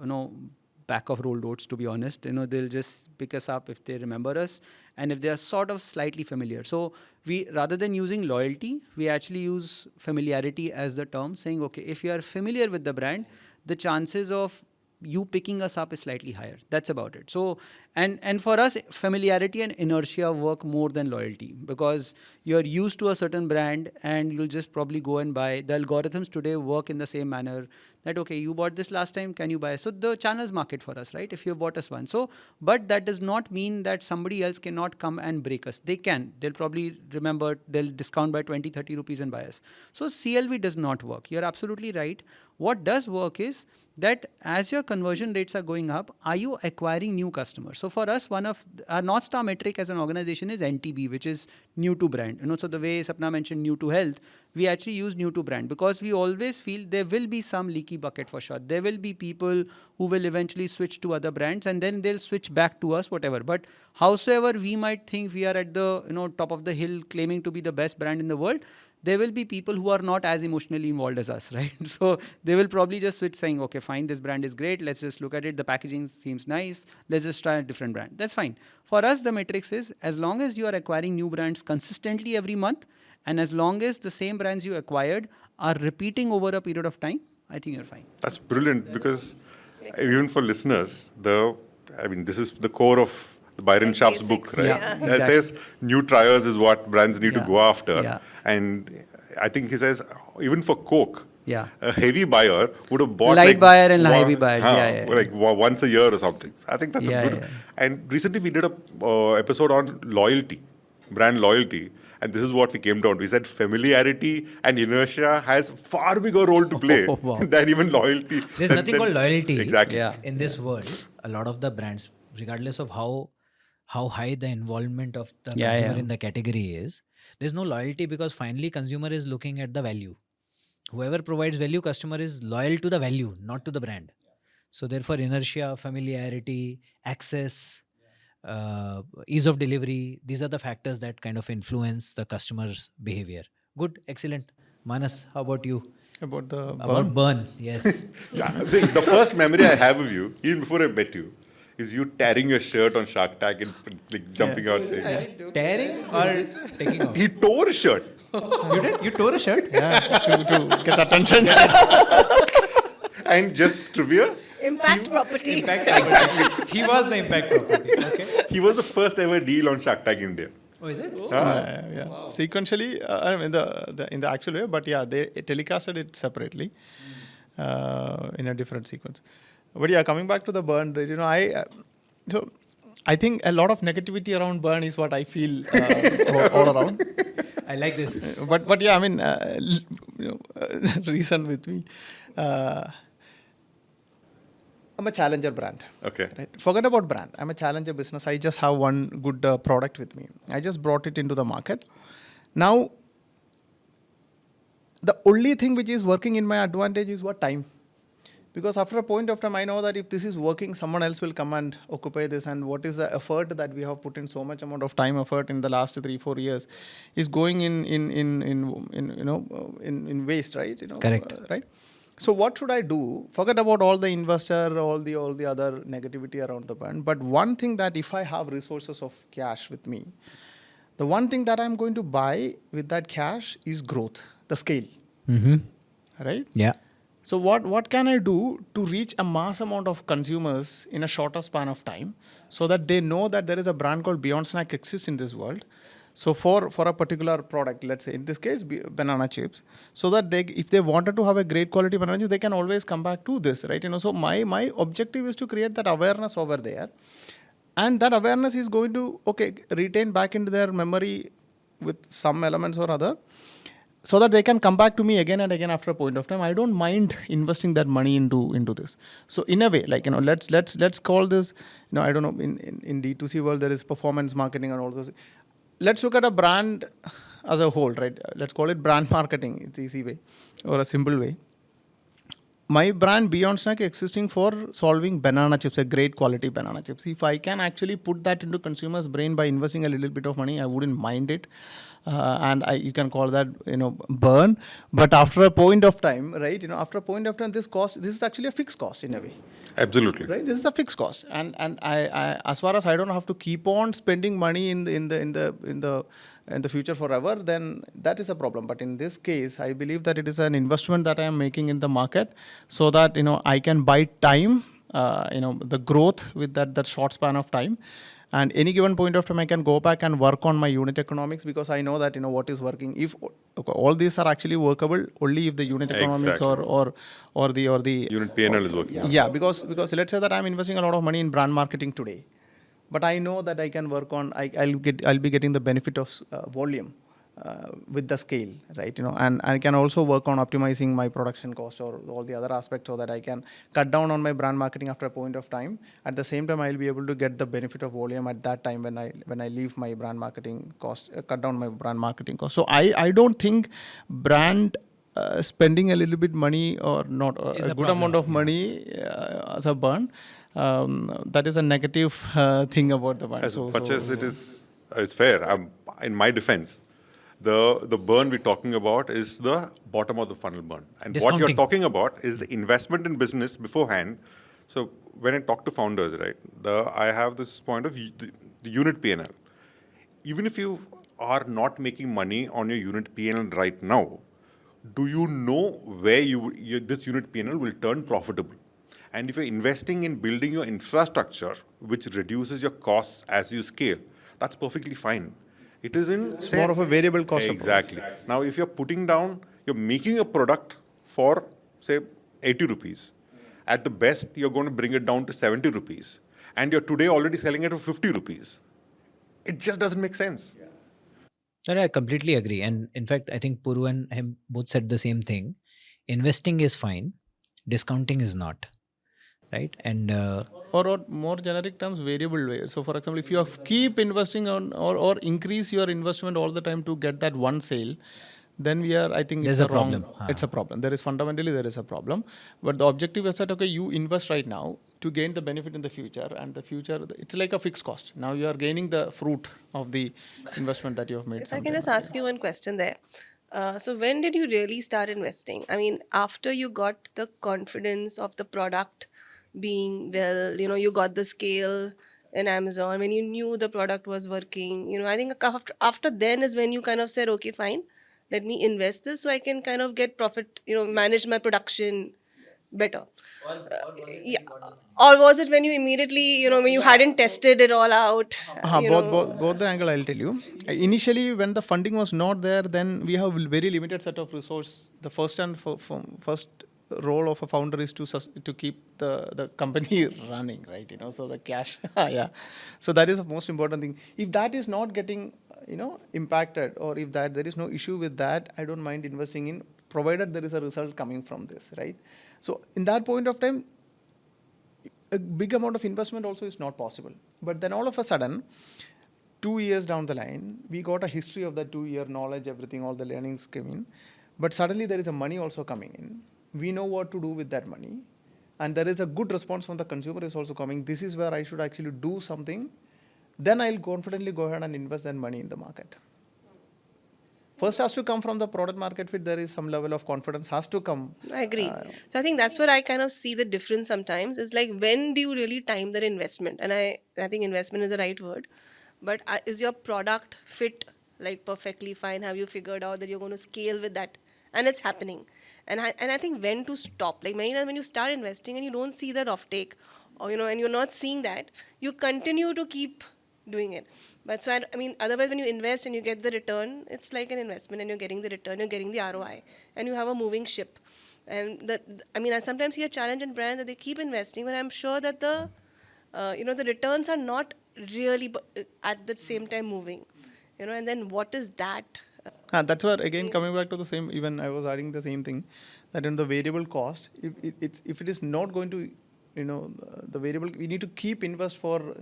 pack of rolled oats, to be honest. They'll just pick us up if they remember us and if they are sort of slightly familiar. So we, rather than using loyalty, we actually use familiarity as the term, saying, okay, if you are familiar with the brand, the chances of you picking us up is slightly higher. That's about it. So, and for us, familiarity and inertia work more than loyalty because you're used to a certain brand and you'll just probably go and buy. The algorithms today work in the same manner that, okay, you bought this last time, can you buy? So the channels market for us, right? If you bought us one. So, but that does not mean that somebody else cannot come and break us. They can. They'll probably remember, they'll discount by 20, 30 rupees and buy us. So CLV does not work. You're absolutely right. What does work is that as your conversion rates are going up, are you acquiring new customers? So for us, one of our North Star metric as an organization is NTB, which is new to brand. So the way Sapna mentioned new to health, we actually use new to brand because we always feel there will be some leaky bucket for sure. There will be people who will eventually switch to other brands and then they'll switch back to us, whatever. But howsoever we might think we are at the top of the hill claiming to be the best brand in the world, there will be people who are not as emotionally involved as us, right? So they will probably just switch saying, okay, fine, this brand is great. Let's just look at it. The packaging seems nice. Let's just try a different brand. That's fine. For us, the matrix is as long as you are acquiring new brands consistently every month, and as long as the same brands you acquired are repeating over a period of time, I think you're fine. That's brilliant because even for listeners, this is the core of the Byron Sharp's book, right? Yeah, exactly. It says new trials is what brands need to go after. Yeah. And I think he says even for Coke, a heavy buyer would have bought light buyer and heavy buyers, like once a year or something. So I think that's a good. Yeah. And recently we did a episode on loyalty, brand loyalty. And this is what we came down to. We said familiarity and inertia has far bigger role to play than even loyalty. There's nothing called loyalty. Exactly. In this world, a lot of the brands, regardless of how high the involvement of the consumer in the category is, there's no loyalty because finally consumer is looking at the value. Whoever provides value, customer is loyal to the value, not to the brand. So therefore inertia, familiarity, access, ease of delivery, these are the factors that kind of influence the customer's behavior. Good, excellent. Manas, how about you? About the About burn, yes. I'm saying the first memory I have of you, even before I met you, is you tearing your shirt on Shark Tank and like jumping out saying, Tearing or taking off? he tore a shirt. You did? You tore a shirt? Yeah, to get attention. And just trivia, Impact property. He was the impact property. Okay. he was the first ever deal on Shark Tank India. Oh, is it? Sequentially, I mean in the actual way, but they telecasted it separately in a different sequence. But coming back to the burn rate, I think a lot of negativity around burn is what I feel all around. I like this. But reason with me. I'm a challenger brand. Okay. Right? Forget about brand. I'm a challenger business. I just have one good product with me. I just brought it into the market. Now, the only thing which is working in my advantage is what? Time. Because after a point of time, I know that if this is working, someone else will come and occupy this. And what is the effort that we have put in, so much amount of time, effort in the last 3-4 years, is going in waste, right? Correct. Right. So what should I do? Forget about all the investor, all the other negativity around the brand. But one thing that if I have resources of cash with me, the one thing that I'm going to buy with that cash is growth, the scale, right? Yeah. So what can I do to reach a mass amount of consumers in a shorter span of time, so that they know that there is a brand called Beyond Snack exists in this world. So for a particular product, let's say in this case banana chips, so that if they wanted to have a great quality banana chips, they can always come back to this, right? So my objective is to create that awareness over there, and that awareness is going to retain back into their memory with some elements or other, so that they can come back to me again and again after a point of time. I don't mind investing that money into this. So in a way, let's call this, I don't know, in D2C world there is performance marketing and all those. Let's look at a brand as a whole, right? Let's call it brand marketing. It's easy way or a simple way. My brand Beyond Snack existing for solving banana chips, a great quality banana chips. If I can actually put that into consumers' brain by investing a little bit of money, I wouldn't mind it. And you can call that, burn. But after a point of time, right? After a point of time, this is actually a fixed cost in a way. Absolutely. Right. This is a fixed cost, and I as far as I don't have to keep on spending money in the future forever, then that is a problem. But in this case, I believe that it is an investment that I am making in the market, so that I can buy time, the growth with that short span of time. And any given point of time, I can go back and work on my unit economics, because I know that what is working. If all these are actually workable, only if the unit economics or the Unit P&L is working. Yeah, because let's say that I'm investing a lot of money in brand marketing today, but I know that I can work on. I'll be getting the benefit of volume with the scale, right? And I can also work on optimizing my production cost or all the other aspects, so that I can cut down on my brand marketing after a point of time. At the same time, I'll be able to get the benefit of volume at that time when I leave my brand marketing cost, cut down my brand marketing cost. So I don't think brand spending a little bit money or not a good amount of money as a burn, that is a negative thing about the brand. As much as it's fair. In my defense, the burn we're talking about is the bottom of the funnel burn. And what you're talking about is the investment in business beforehand. So when I talk to founders, right, I have this point of the unit P&L. Even if you are not making money on your unit P&L right now, do you know where this unit P&L will turn profitable? And if you're investing in building your infrastructure, which reduces your costs as you scale, that's perfectly fine. It is it's more of a variable cost. Exactly. Now, if you're making a product for, say, 80 rupees. At the best, you're going to bring it down to 70 rupees. And you're today already selling it for 50 rupees. It just doesn't make sense. Yeah. I completely agree. And in fact, I think Puru and him both said the same thing. Investing is fine. Discounting is not. Right? And or more generic terms, variable way. So for example, if you keep investing on or increase your investment all the time to get that one sale, then I think there's a problem. It's a problem. There is a problem. But the objective is that, you invest right now to gain the benefit in the future, and the future, it's like a fixed cost. Now you are gaining the fruit of the investment that you have made. If I can just ask you one question there. So when did you really start investing? I mean, after you got the confidence of the product being well, you got the scale in Amazon, when you knew the product was working, I think after then is when you kind of said, okay, fine, let me invest this so I can kind of get profit, manage my production better. Or was it when you immediately, when you hadn't tested it all out? Both the angle, I'll tell you. Initially, when the funding was not there, then we have very limited set of resource. The first role of a founder is to keep the company running, right? So the cash, yeah. So that is the most important thing. If that is not getting, impacted, or if there is no issue with that, I don't mind investing in, provided there is a result coming from this, right? So in that point of time, a big amount of investment also is not possible. But then all of a sudden, 2 years down the line, we got a history of that 2-year knowledge, everything, all the learnings came in. But suddenly there is a money also coming in. We know what to do with that money. and there is a good response from the consumer is also coming, this is where I should actually do something, then I'll confidently go ahead and invest that money in the market. First has to come from the product market fit. There is some level of confidence has to come. I agree. So I think that's where I kind of see the difference sometimes. Is like, when do you really time that investment? And I think investment is the right word. But is your product fit like perfectly fine? Have you figured out that you're going to scale with that? And it's happening. And I think when to stop. Like many times when you start investing and you don't see that offtake, or and you're not seeing that, you continue to keep doing it. But so I mean, otherwise when you invest and you get the return, it's like an investment and you're getting the return, you're getting the ROI, and you have a moving ship. And I sometimes see a challenge in brands that they keep investing, but I'm sure that the the returns are not really at the same time moving. And then what is that? That's where again coming back to the same. Even I was adding the same thing, that in the variable cost, if it is not going to, the variable, we need to keep invest for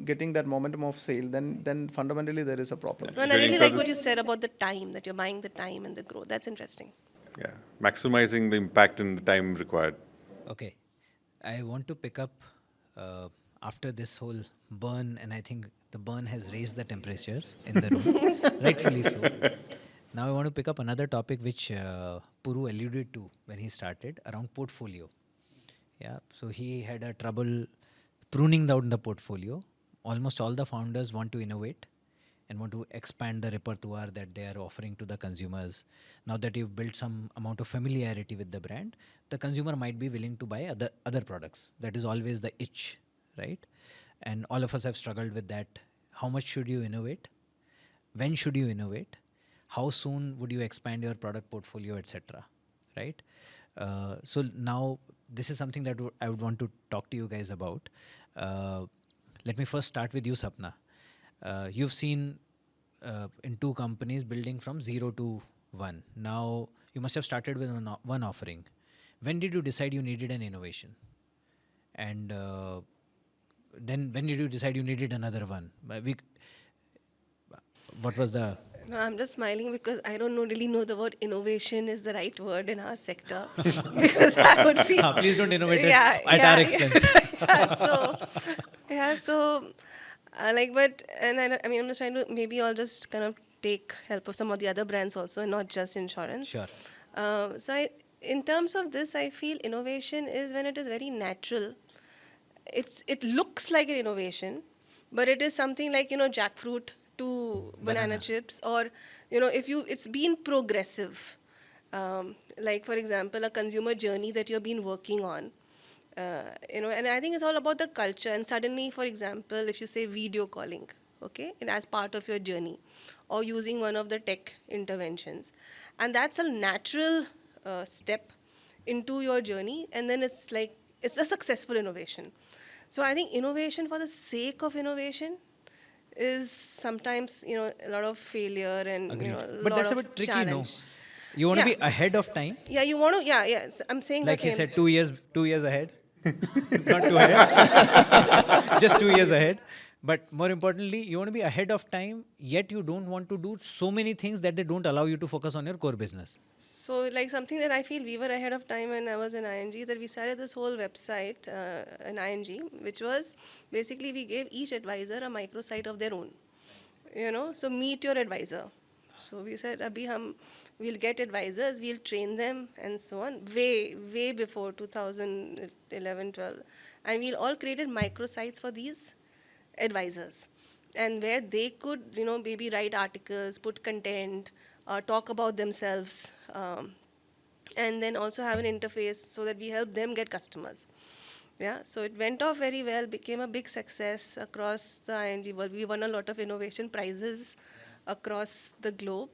getting that momentum of sale. Then fundamentally there is a problem. And I really like what you said about the time, that you're buying the time and the growth. That's interesting. Yeah, maximizing the impact and the time required. Okay, I want to pick up after this whole burn, and I think the burn has raised the temperatures in the room, rightfully so. Now I want to pick up another topic which Puru alluded to when he started, around portfolio. Yeah, so he had a trouble pruning down the portfolio. Almost all the founders want to innovate and want to expand the repertoire that they are offering to the consumers. Now that you've built some amount of familiarity with the brand, the consumer might be willing to buy other products. That is always the itch, right? And all of us have struggled with that. How much should you innovate? When should you innovate? How soon would you expand your product portfolio, etc., right? So now this is something that I would want to talk to you guys about. Let me first start with you, Sapna. You've seen in two companies building from 0 to 1. Now you must have started with one offering. When did you decide you needed an innovation? And then when did you decide you needed another one? What was the... No, I'm just smiling because I don't really know the word innovation is the right word in our sector. Because I would be... please don't innovate at our expense. I'm just trying to, maybe I'll just kind of take help of some of the other brands also, and not just insurance. Sure. In terms of this, I feel innovation is when it is very natural. It looks like an innovation, but it is something like, jackfruit to banana chips, or it's been progressive, like for example a consumer journey that you've been working on, and I think it's all about the culture. And suddenly, for example, if you say video calling, okay, and as part of your journey, or using one of the tech interventions, and that's a natural step into your journey, and then it's a successful innovation. So I think innovation for the sake of innovation is sometimes, a lot of failure and, but that's a bit tricky, no? You want to be ahead of time. Yeah, you want to, I'm saying like the same. He said, 2 years ahead. Not too ahead. Just 2 years ahead. But more importantly, you want to be ahead of time, yet you don't want to do so many things that they don't allow you to focus on your core business. So something that I feel we were ahead of time when I was in ING, that we started this whole website in ING, which was basically we gave each advisor a microsite of their own. So meet your advisor. So we said, we'll get advisors, we'll train them and so on, way before 2011, 12. And we all created microsites for these advisors, and where they could, maybe write articles, put content, talk about themselves, and then also have an interface so that we help them get customers. Yeah, so it went off very well, became a big success across the ING world. We won a lot of innovation prizes across the globe,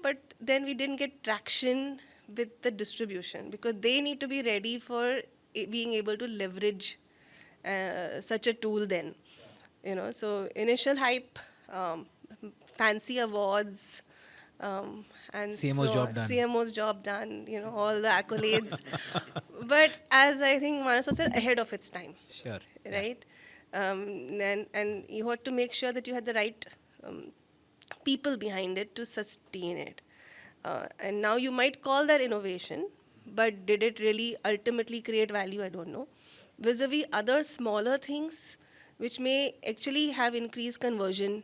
but then we didn't get traction with the distribution, because they need to be ready for being able to leverage such a tool then. So initial hype, fancy awards, and CMO's job done, all the accolades. But as I think Manas said, ahead of its time. Sure. Right? And you had to make sure that you had the right people behind it to sustain it. And now you might call that innovation, but did it really ultimately create value? I don't know. Vis-a-vis other smaller things which may actually have increased conversion,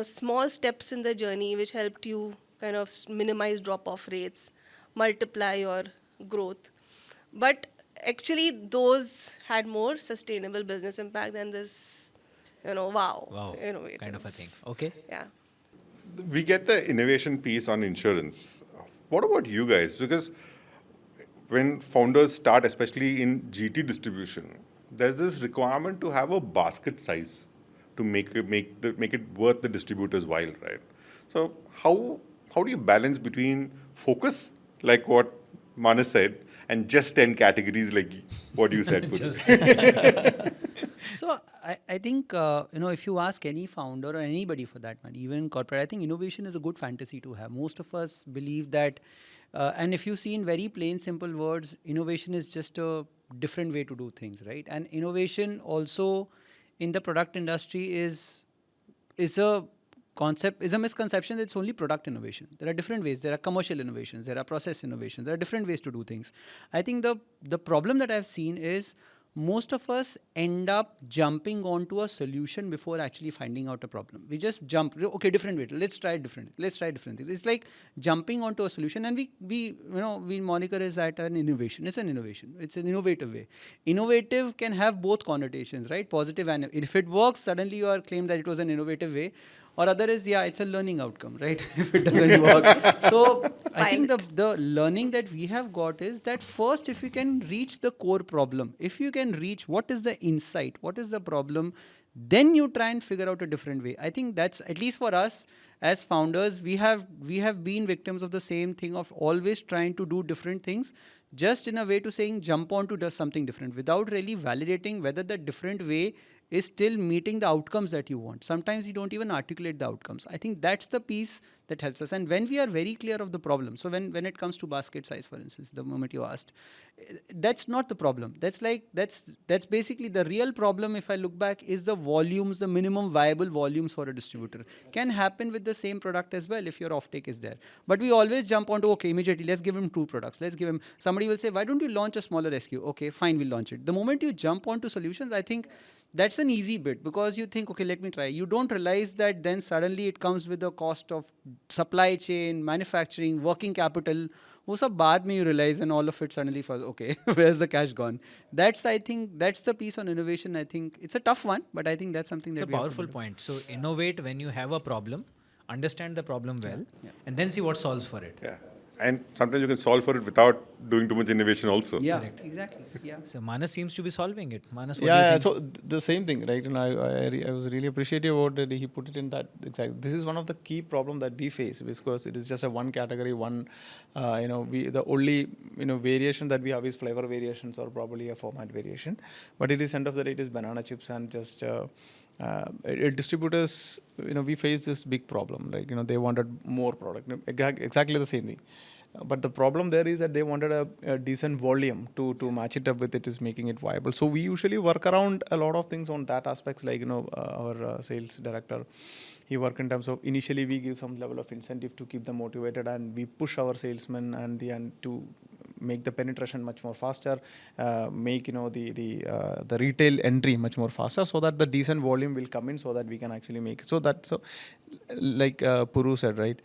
small steps in the journey which helped you kind of minimize drop-off rates, multiply your growth. But actually, those had more sustainable business impact than this, Wow, innovative. kind of a thing. Okay. Yeah. We get the innovation piece on insurance. What about you guys? Because when founders start, especially in GT distribution, there's this requirement to have a basket size to make it worth the distributor's while, right? So how do you balance between focus, like what Manas said, and just 10 categories, like what you said? Puru? So I think, if you ask any founder or anybody for that matter, even in corporate, I think innovation is a good fantasy to have. Most of us believe that, and if you see in very plain, simple words, innovation is just a different way to do things, right? And innovation also in the product industry is a misconception that it's only product innovation. There are different ways. There are commercial innovations, there are process innovations, there are different ways to do things. I think the problem that I've seen is most of us end up jumping onto a solution before actually finding out a problem. We just jump, okay, different way. Let's try different things. It's like jumping onto a solution, and we moniker is at an innovation. It's an innovation. It's an innovative way. Innovative can have both connotations, right? Positive, and if it works, suddenly you are claimed that it was an innovative way. Or other is, it's a learning outcome, right? If it doesn't work. So I think the learning that we have got is that first, if you can reach the core problem, if you can reach what is the insight, what is the problem, then you try and figure out a different way. I think that's, at least for us as founders, we have been victims of the same thing of always trying to do different things, just in a way to saying jump on to do something different without really validating whether the different way is still meeting the outcomes that you want. Sometimes you don't even articulate the outcomes. I think that's the piece that helps us. And when we are very clear of the problem, so when it comes to basket size, for instance, the moment you asked, that's not the problem. That's basically the real problem, if I look back, is the volumes, the minimum viable volumes for a distributor. Can happen with the same product as well if your offtake is there. But we always jump onto, okay, immediately, let's give him 2 products. Let's give him, somebody will say, why don't you launch a smaller SKU? Okay, fine, we'll launch it. The moment you jump onto solutions, I think that's an easy bit, because you think, okay, let me try. You don't realize that then suddenly it comes with the cost of supply chain, manufacturing, working capital. वो सब बाद में you realize, and all of it suddenly falls, okay, where's the cash gone? I think that's the piece on innovation. I think it's a tough one, but I think that's something It's that a powerful point. So innovate when you have a problem, understand the problem well, and then see what solves for it. Yeah. And sometimes you can solve for it without doing too much innovation also. Yeah, Correct. exactly. Yeah. So Manas seems to be solving it. Manas, what do you think? So the same thing, right? And I was really appreciative about that he put it in that exactly. This is one of the key problem that we face, because it is just a one category, the only variation that we have is flavor variations or probably a format variation. But it is end of the day, it is banana chips, and just distributors, we face this big problem. Like they wanted more product, exactly the same thing. But the problem there is that they wanted a decent volume to match it up with it, is making it viable. So we usually work around a lot of things on that aspects, like our sales director, he work in terms of, initially we give some level of incentive to keep them motivated, and we push our salesmen and the end to make the penetration much more faster, make the retail entry much more faster, so that the decent volume will come in, so that we can actually make it. So like Puru said, right?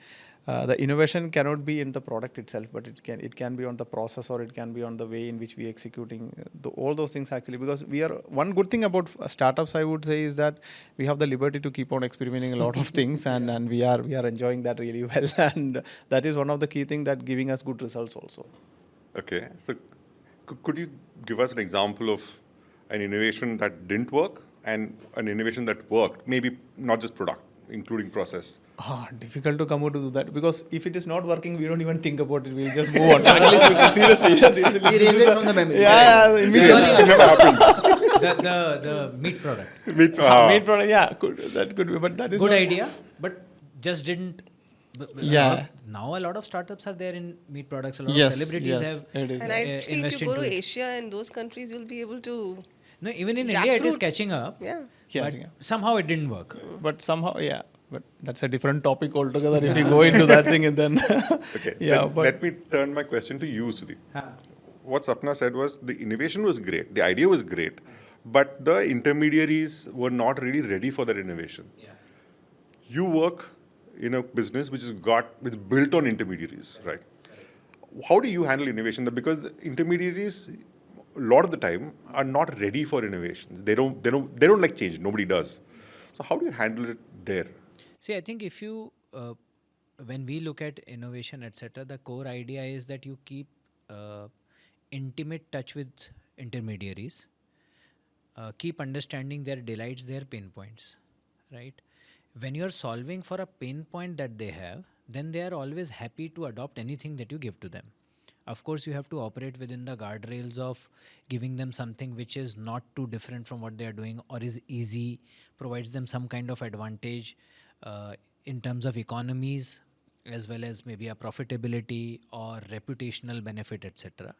The innovation cannot be in the product itself, but it can be on the process, or it can be on the way in which we executing all those things actually. Because one good thing about startups, I would say, is that we have the liberty to keep on experimenting a lot of things, and we are enjoying that really well, and that is one of the key things that giving us good results also. Okay, so could you give us an example of an innovation that didn't work and an innovation that worked? Maybe not just product, including process. Difficult to come out to do that, because if it is not working, we don't even think about it. We'll just move on. Seriously. We erase it from the memory. Immediately. It never happened. The meat product. Meat product, that could be, but that is Good not, idea, but just didn't. Yeah. Now a lot of startups are there in meat products. A lot of celebrities have. It is. And actually, if invest you go into to it. Asia and those countries, you'll be able to. No, even in India, it is Jackfruit. catching up. Yeah. But somehow it didn't work. But somehow, But that's a different topic altogether if we go into that thing and then Okay. yeah. Then But let me turn my question to you, Sudeep. What Sapna said was the innovation was great, the idea was great, but the intermediaries were not really ready for that innovation. You work in a business which is built on intermediaries, right? How do you handle innovation? Because the intermediaries, a lot of the time, are not ready for innovations. They don't like change. Nobody does. So how do you handle it there? See, I think if you, when we look at innovation, etc., the core idea is that you keep intimate touch with intermediaries, keep understanding their delights, their pain points, right? When you are solving for a pain point that they have, then they are always happy to adopt anything that you give to them. Of course, you have to operate within the guardrails of giving them something which is not too different from what they are doing or is easy, provides them some kind of advantage in terms of economies as well as maybe a profitability or reputational benefit, etc.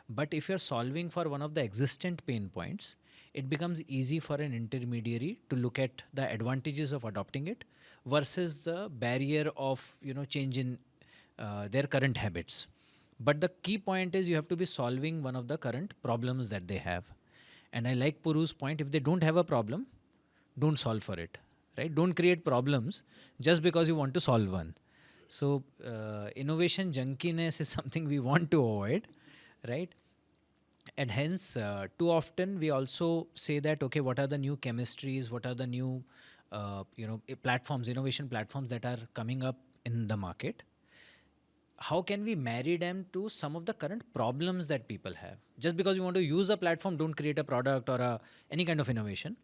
But if you're solving for one of the existent pain points, it becomes easy for an intermediary to look at the advantages of adopting it versus the barrier of change in their current habits. But the key point is you have to be solving one of the current problems that they have. And I like Puru's point, if they don't have a problem, don't solve for it, right? Don't create problems just because you want to solve one. So innovation junkiness is something we want to avoid, right? And hence, too often we also say that, okay, what are the new chemistries? What are the new, platforms, innovation platforms that are coming up in the market? How can we marry them to some of the current problems that people have? Just because you want to use a platform, don't create a product or any kind of innovation.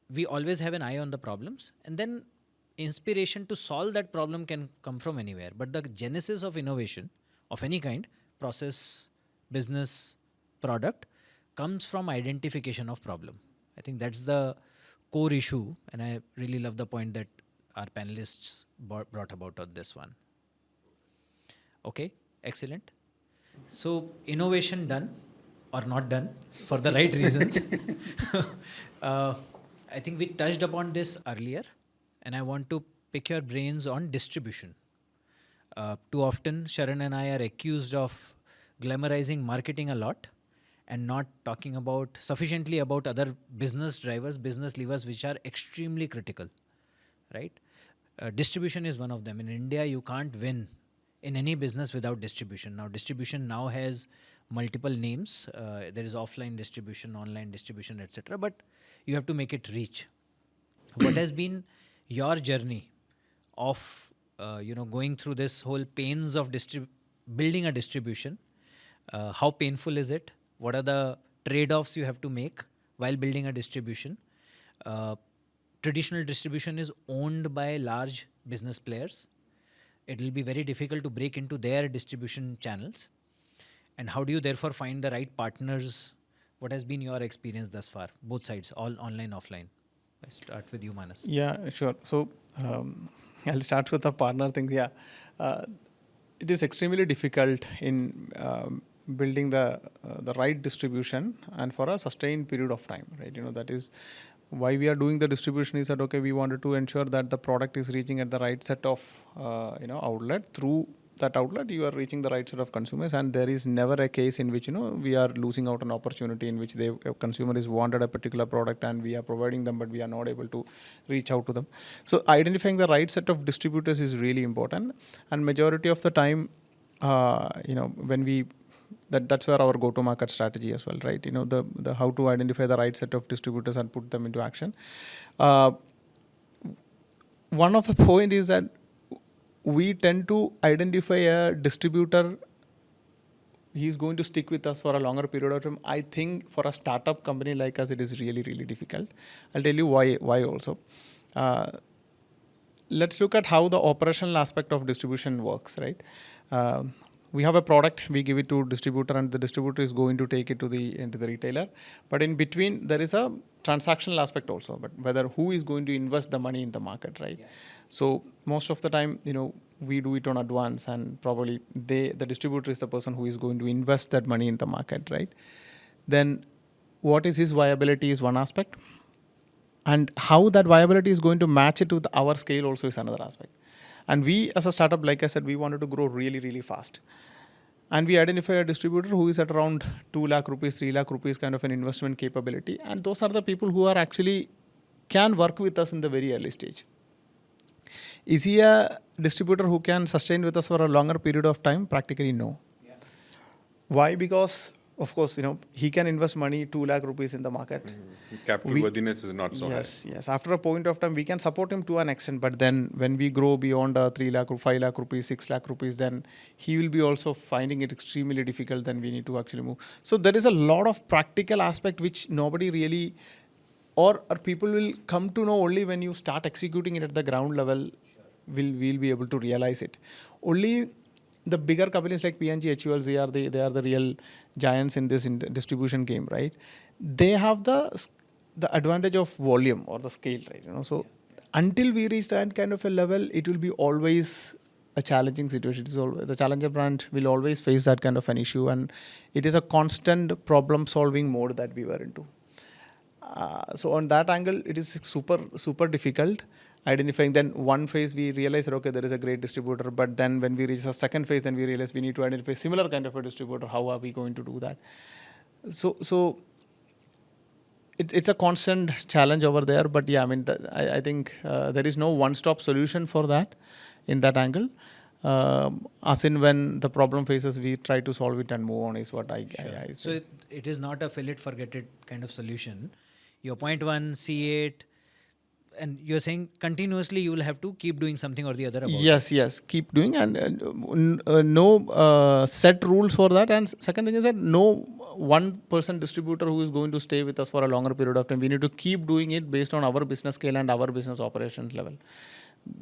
We always have an eye on the problems, and then inspiration to solve that problem can come from anywhere. But the genesis of innovation of any kind, process, business, product, comes from identification of problem. I think that's the core issue, and I really love the point that our panelists brought about on this one. Okay, excellent. So innovation done or not done for the right reasons. I think we touched upon this earlier, and I want to pick your brains on distribution. Too often, Sharan and I are accused of glamorizing marketing a lot and not talking about sufficiently about other business drivers, business levers, which are extremely critical, right? Distribution is one of them. In India, you can't win in any business without distribution. Now, distribution now has multiple names. There is offline distribution, online distribution, etc. But you have to make it reach. What has been your journey of going through this whole pains of building a distribution? How painful is it? What are the trade-offs you have to make while building a distribution? Traditional distribution is owned by large business players. It will be very difficult to break into their distribution channels. And how do you therefore find the right partners? What has been your experience thus far? Both sides, all online, offline. I start with you, Manas. Yeah, sure. So I'll start with the partner things. Yeah, it is extremely difficult in building the right distribution and for a sustained period of time, right? That is why we are doing the distribution. Is that okay? We wanted to ensure that the product is reaching at the right set of outlet. Through that outlet, you are reaching the right set of consumers, and there is never a case in which we are losing out an opportunity in which a consumer is wanted a particular product and we are providing them, but we are not able to reach out to them. So identifying the right set of distributors is really important, and majority of the time, when we that's where our go-to-market strategy as well, right? The how to identify the right set of distributors and put them into action. One of the point is that we tend to identify a distributor. He's going to stick with us for a longer period of time. I think for a startup company like us, it is really, really difficult. I'll tell you why also. Let's look at how the operational aspect of distribution works, right? We have a product, we give it to distributor, and the distributor is going to take it into the retailer. But in between, there is a transactional aspect also. But whether who is going to invest the money in the market, right? Yeah. So most of the time, we do it on advance, and probably the distributor is the person who is going to invest that money in the market, right? Then, what is his viability is one aspect. And how that viability is going to match it with our scale also is another aspect. And we, as a startup, like I said, we wanted to grow really, really fast. And we identify a distributor who is at around 2 lakh rupees, 3 lakh rupees kind of an investment capability. And those are the people who are actually can work with us in the very early stage. Is he a distributor who can sustain with us for a longer period of time? Practically no. Yeah. Why? Because, of course, he can invest money, 2 lakh rupees in the market. His capital worthiness is not so high. Yes. After a point of time, we can support him to an extent. But then when we grow beyond 3 lakh, 5 lakh rupees, 6 lakh rupees, then he will be also finding it extremely difficult. Then we need to actually move. So there is a lot of practical aspect which nobody really, or people will come to know only when you start executing it at the ground level. We'll be able to realize it. Only the bigger companies like P&G, HUL, they are the real giants in this distribution game, right? They have the advantage of volume or the scale, right? So until we reach that kind of a level, it will be always a challenging situation. The challenger brand will always face that kind of an issue, and it is a constant problem-solving mode that we were into. So on that angle, it is super difficult identifying. Then one phase we realize that, okay, there is a great distributor, but then when we reach the second phase, then we realize we need to identify similar kind of a distributor. How are we going to do that? So it's a constant challenge over there. But yeah, I mean, I think there is no one-stop solution for that in that angle. As in when the problem faces, we try to solve it and move on is what I say. So it is not a fill it, forget it kind of solution. You appoint one, see it, and you're saying continuously you will have to keep doing something or the other about it. Yes, keep doing, and no set rules for that. And second thing is that no one person distributor who is going to stay with us for a longer period of time. We need to keep doing it based on our business scale and our business operations level.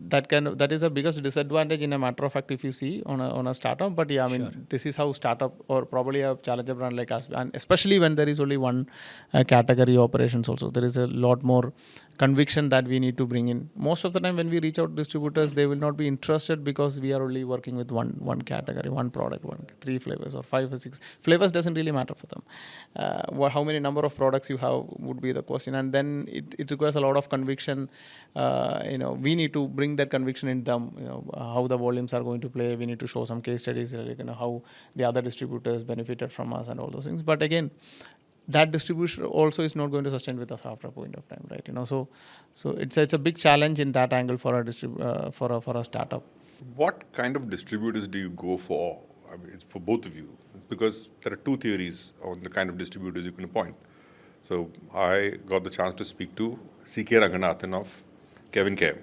That is the biggest disadvantage in a matter of fact if you see on a startup. But yeah, I mean, this is how startup or probably a challenger brand like us, and especially when there is only one category operations also, there is a lot more conviction that we need to bring in. Most of the time when we reach out to distributors, they will not be interested because we are only working with one category, one product, 3 flavors or 5 or 6 flavors doesn't really matter for them. How many number of products you have would be the question, and then it requires a lot of conviction. We need to bring that conviction in them, how the volumes are going to play. We need to show some case studies, how the other distributors benefited from us and all those things. But again, that distribution also is not going to sustain with us after a point of time, right? So it's a big challenge in that angle for a startup. What kind of distributors do you go for? I mean, it's for both of you, because there are 2 theories on the kind of distributors you can appoint. So I got the chance to speak to C.K. Raghunathan of Kevin Care.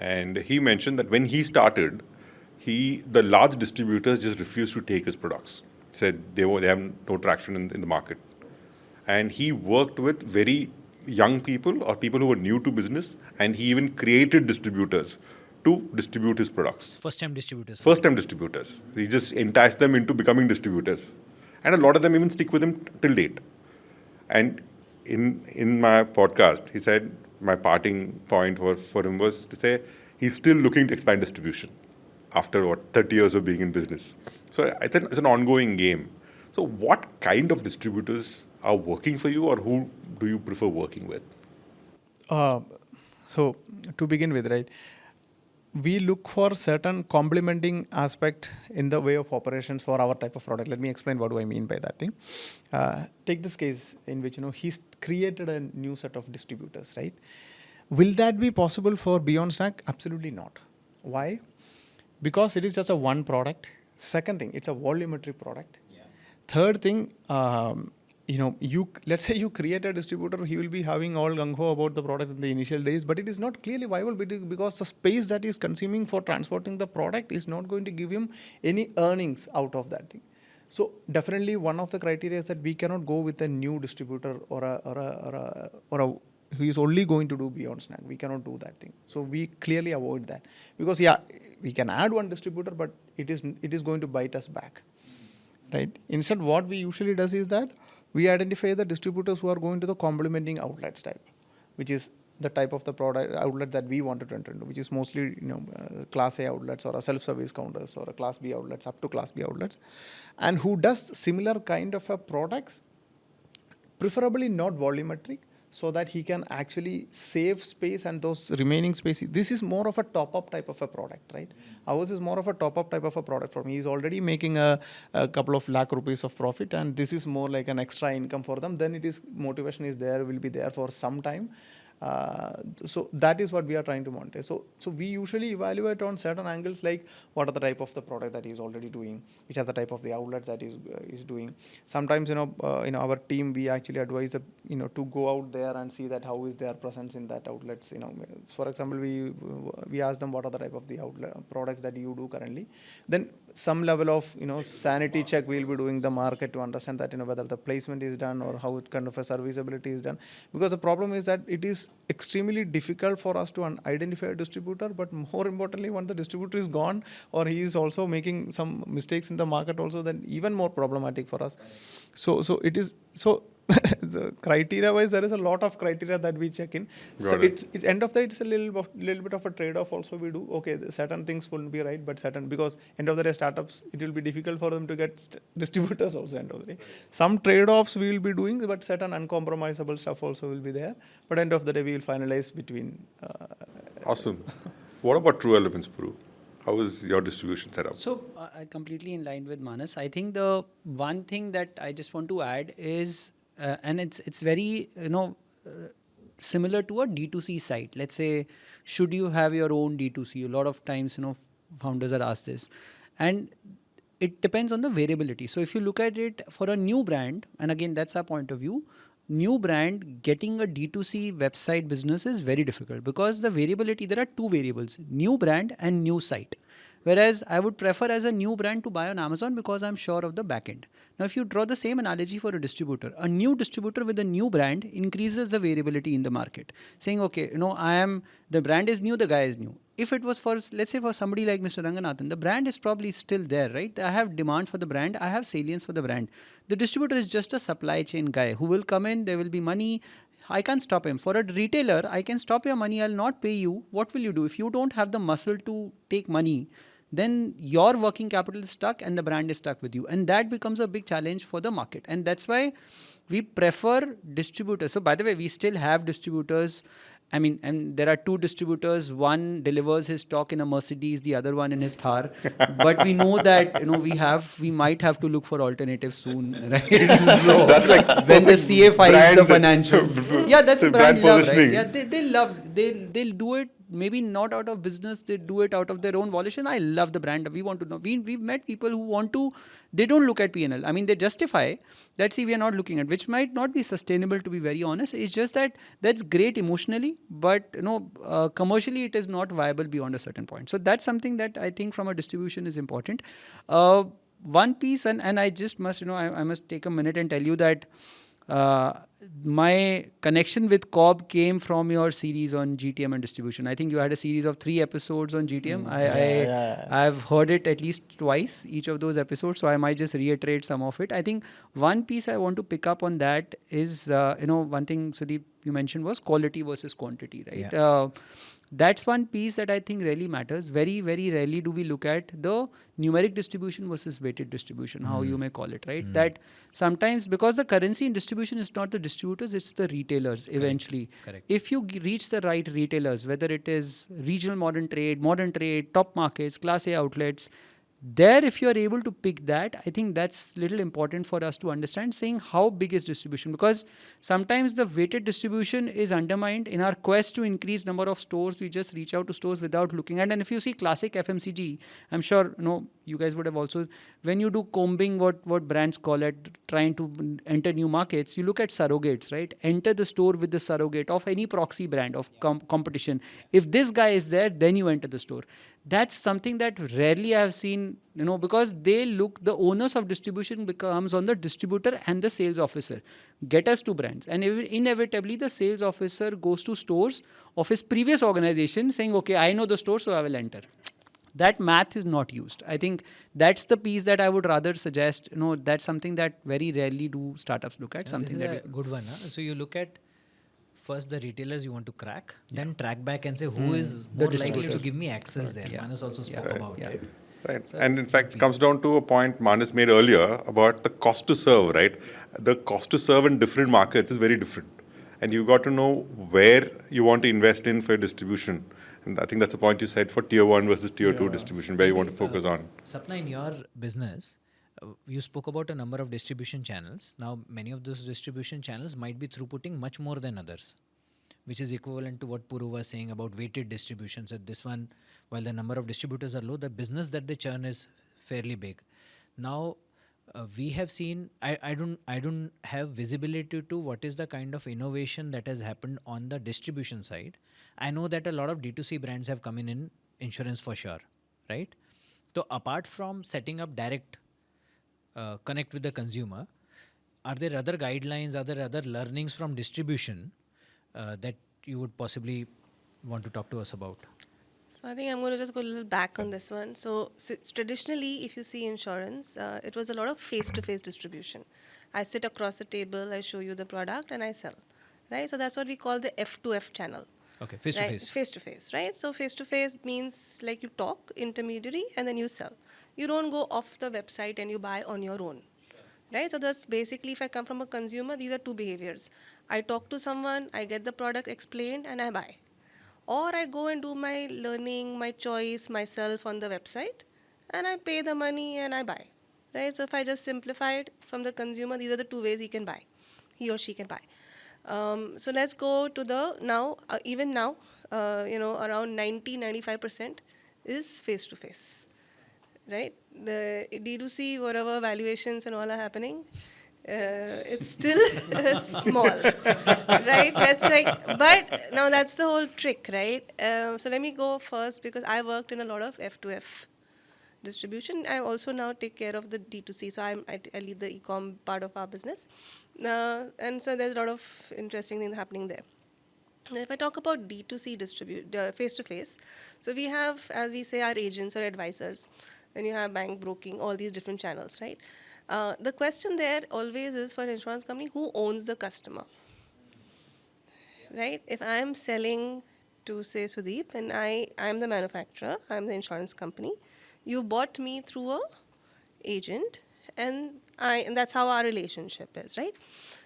And he mentioned that when he started, the large distributors just refused to take his products. Said they have no traction in the market. And he worked with very young people or people who were new to business, and he even created distributors to distribute his products. First-time distributors. He just enticed them into becoming distributors. And a lot of them even stick with him till date. And in my podcast, he said, my parting point for him was to say he's still looking to expand distribution after 30 years of being in business. So I think it's an ongoing game. So what kind of distributors are working for you, or who do you prefer working with? So to begin with, right, we look for certain complementing aspect in the way of operations for our type of product. Let me explain what do I mean by that thing. Take this case in which he's created a new set of distributors, right? Will that be possible for Beyond Snack? Absolutely not. Why? Because it is just a one product. Second thing, it's a volumetric product. Yeah. Third thing, let's say you create a distributor, he will be having all gung-ho about the product in the initial days, but it is not clearly viable because the space that is consuming for transporting the product is not going to give him any earnings out of that thing. So definitely one of the criteria is that we cannot go with a new distributor or a who is only going to do Beyond Snack. We cannot do that thing. So we clearly avoid that, because we can add one distributor, but it is going to bite us back, right? Instead, what we usually does is that we identify the distributors who are going to the complementing outlets type, which is the type of the product outlet that we want to enter into, which is mostly class A outlets or a self-service counters or a class B outlets up to class B outlets, and who does similar kind of a products, preferably not volumetric, so that he can actually save space and those remaining space. This is more of a top-up type of a product, right? Ours is more of a top-up type of a product for me. He's already making a couple of lakh rupees of profit, and this is more like an extra income for them. Then it is motivation is there, will be there for some time. So that is what we are trying to monetize. So we usually evaluate on certain angles, like what are the type of the product that he's already doing, which are the type of the outlets that is doing. Sometimes in our team we actually advise to go out there and see that how is their presence in that outlets. For example, we ask them what are the type of the outlet products that you do currently. Then some level of sanity check we'll be doing the market to understand that whether the placement is done or how it kind of a serviceability is done. Because the problem is that it is extremely difficult for us to identify a distributor, but more importantly, when the distributor is gone or he is also making some mistakes in the market also, then even more problematic for us. So it is so. The criteria wise, there is a lot of criteria that we check in. So it's end of the day, it's a little bit of a trade-off also we do. Okay, certain things will be right, but because end of the day startups, it will be difficult for them to get distributors also end of the day. Some trade-offs we will be doing, but certain uncompromisable stuff also will be there. But end of the day, we will finalize between. Awesome. What about True Elements, Puru? How is your distribution set up? So I completely in line with Manas. I think the one thing that I just want to add is, and it's very similar to a D2C site. Let's say, should you have your own D2C? A lot of times founders are asked this, and it depends on the variability. So if you look at it for a new brand, and again that's our point of view, new brand getting a D2C website business is very difficult because the variability, there are two variables, new brand and new site. Whereas I would prefer as a new brand to buy on Amazon because I'm sure of the backend. Now, if you draw the same analogy for a distributor with a new brand increases the variability in the market. Saying, okay, the brand is new, the guy is new. If it was for, let's say for somebody like Mr. Ranganathan, the brand is probably still there, right? I have demand for the brand. I have salience for the brand. The distributor is just a supply chain guy who will come in, there will be money. I can't stop him. For a retailer, I can stop your money. I'll not pay you. What will you do? If you don't have the muscle to take money, then your working capital is stuck and the brand is stuck with you. And that becomes a big challenge for the market. And that's why we prefer distributors. So by the way, we still have distributors. And there are two distributors. One delivers his stock in a Mercedes, the other one in his Thar. But we know that we might have to look for alternatives soon, right? So that's like when the CA files the financials, yeah, that's brand love, positioning. right? Yeah, they'll do it. Maybe not out of business, they do it out of their own volition. I love the brand. We want to know. We've met people who want to, they don't look at P&L. They justify that, see, we are not looking at, which might not be sustainable, to be very honest. It's just that that's great emotionally, but commercially it is not viable beyond a certain point. So that's something that I think from a distribution is important. One piece, and I just must, I must take a minute and tell you that my connection with CoBB came from your series on GTM and distribution. I think you had a series of 3 episodes on GTM. I've heard it at least twice, each of those episodes, so I might just reiterate some of it. I think one piece I want to pick up on that is, one thing Sudeep you mentioned was quality versus quantity, right? Yeah. That's one piece that I think really matters. Very, very rarely do we look at the numeric distribution versus weighted distribution, how you may call it, right? That sometimes, because the currency in distribution is not the distributors, it's the retailers eventually. Correct. If you reach the right retailers, whether it is regional modern trade, top markets, class A outlets, there, if you are able to pick that, I think that's little important for us to understand, saying how big is distribution, because sometimes the weighted distribution is undermined in our quest to increase number of stores. We just reach out to stores without looking at, and if you see classic FMCG, I'm sure you guys would have also, when you do combing, what brands call it, trying to enter new markets, you look at surrogates, right? Enter the store with the surrogate of any proxy brand of competition. If this guy is there, then you enter the store. That's something that rarely I have seen, because the owners of distribution becomes on the distributor and the sales officer. Get us to brands. And inevitably, the sales officer goes to stores of his previous organization saying, okay, I know the store, so I will enter. That math is not used. I think that's the piece that I would rather suggest. That's something that very rarely do startups look at. Something that good one. Huh? So you look at first the retailers you want to crack, then track back and say who is more likely to give me access there. Manas also spoke about it. Right. And in fact, it comes down to a point Manas made earlier about the cost to serve, right? The cost to serve in different markets is very different. and you got to know where you want to invest in for your distribution. And I think that's the point you said for tier 1 versus tier 2 distribution, where you want to focus on. Sapna, in your business, you spoke about a number of distribution channels. Now, many of those distribution channels might be throughputing much more than others, which is equivalent to what Puru was saying about weighted distribution. So this one, while the number of distributors are low, the business that they churn is fairly big. Now, we have seen, I don't have visibility to what is the kind of innovation that has happened on the distribution side. I know that a lot of D2C brands have come in insurance for sure, right? So apart from setting up direct connect with the consumer, are there other guidelines, are there other learnings from distribution that you would possibly want to talk to us about? So I think I'm going to just go a little back on this one. So traditionally, if you see insurance, it was a lot of face-to-face distribution. I sit across the table, I show you the product, and I sell, right? So that's what we call the F2F channel. Okay, face-to-face. Right? Face-to-face, right? So face-to-face means like you talk, intermediary, and then you sell. You don't go off the website and you buy on your own. Right? So that's basically, if I come from a consumer, these are two behaviors. I talk to someone, I get the product explained, and I buy. Or I go and do my learning, my choice myself on the website, and I pay the money and I buy. Right? So if I just simplify it from the consumer, these are the two ways he can buy. He or she can buy. So let's go to the now, even now, around 90-95% is face-to-face. Right? The D2C, whatever valuations and all are happening, it's still small, right? But now that's the whole trick, right? So let me go first because I worked in a lot of F2F distribution. I also now take care of the D2C, so I lead the e-com part of our business. And so there's a lot of interesting things happening there. Now, if I talk about D2C face-to-face, so we have, as we say, our agents or advisors, and you have bank broking, all these different channels, right? The question there always is for an insurance company, who owns the customer? Right? If I am selling to, say, Sudeep, and I'm the manufacturer, I'm the insurance company, you bought me through a agent, and that's how our relationship is, right?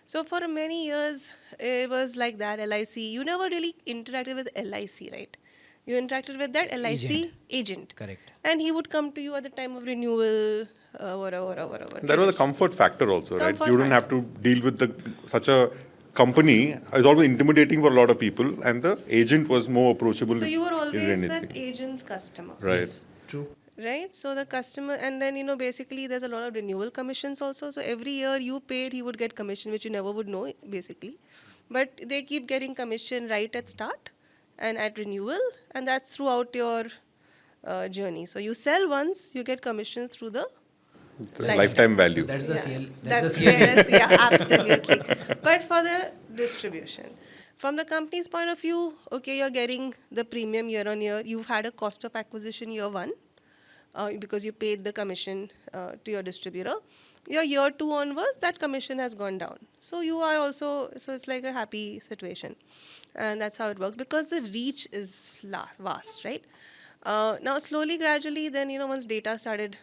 So for many years, it was like that, LIC. You never really interacted with LIC, right? You interacted with that LIC agent. Correct. And he would come to you at the time of renewal, whatever. That was a comfort factor also, right? Comfort You don't have to deal with such a company. It's always intimidating for a lot of people, and the agent was more approachable. So you were if always anything. that agent's customer. Right. Yes, true. Right? So the customer, and then, basically there's a lot of renewal commissions also. So every year you paid, he would get commission, which you never would know, basically. But they keep getting commission right at start and at renewal, and that's throughout your journey. So you sell once, you get commissions through the Lifetime value. That's the CL. That's the CL. yes, yeah, absolutely. But for the distribution, from the company's point of view, okay, you're getting the premium year on year. You've had a cost of acquisition year one because you paid the commission to your distributor. Your year two onwards, that commission has gone down. So you are also, so it's like a happy situation. And that's how it works because the reach is vast, right? Now, slowly, gradually, then, once data started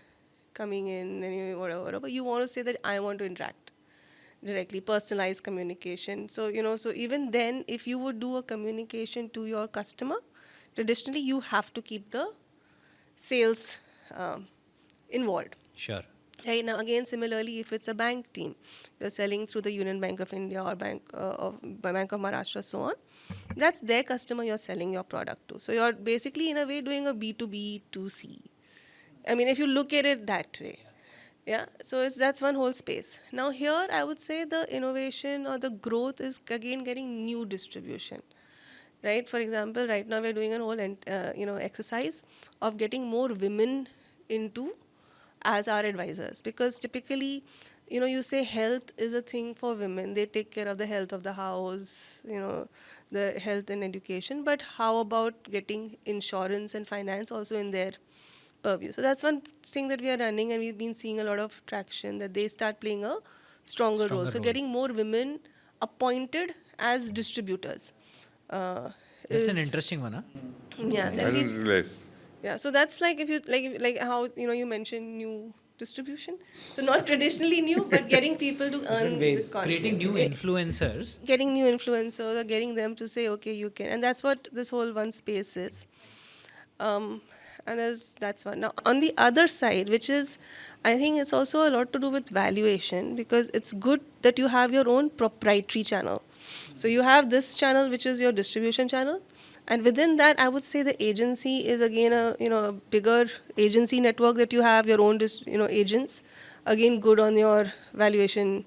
coming in and whatever, you want to say that I want to interact directly, personalized communication. So, so even then, if you would do a communication to your customer, traditionally, you have to keep the sales involved. Sure. Right now, again, similarly, if it's a bank team, you're selling through the Union Bank of India or Bank of Maharashtra, so on. That's their customer you're selling your product to. So you're basically, in a way, doing a B2B2C. I mean, if you look at it that way. Yeah, so that's one whole space. Now here, I would say the innovation or the growth is, again, getting new distribution. Right? For example, right now we're doing a whole exercise of getting more women into as our advisors, because typically, you say health is a thing for women. They take care of the health of the house, the health and education. But how about getting insurance and finance also in their purview? So that's one thing that we are running, and we've been seeing a lot of traction that they start playing a stronger role. So getting more women appointed as distributors. That's an interesting one, huh? Yeah, I didn't realize. yeah, so that's like if you like how you mentioned new distribution. So not traditionally new, but getting people to earn this confidence. Creating new influencers. Getting new influencers or getting them to say, okay, you can. And that's what this whole one space is. And that's one. Now, on the other side, which is, I think it's also a lot to do with valuation, because it's good that you have your own proprietary channel. So you have this channel, which is your distribution channel. And within that, I would say the agency is again a bigger agency network that you have, your own agents. Again, good on your valuation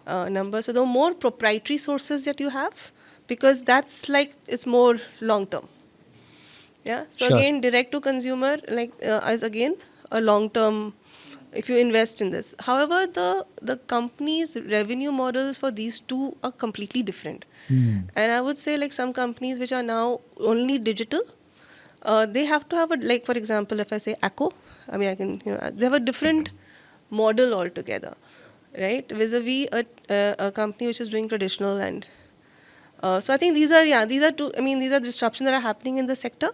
number. So the more proprietary sources that you have, because that's like, it's more long term. Yeah. So Sure. again, direct to consumer, like is again a long term. If you invest in this, however, the company's revenue models for these two are completely different. And I would say, like, some companies which are now only digital, they have to have like, for example, if I say Acco, I mean, they have a different model altogether, right? Vis-a-vis a company which is doing traditional and. So I think these are two. I mean, these are disruptions that are happening in the sector.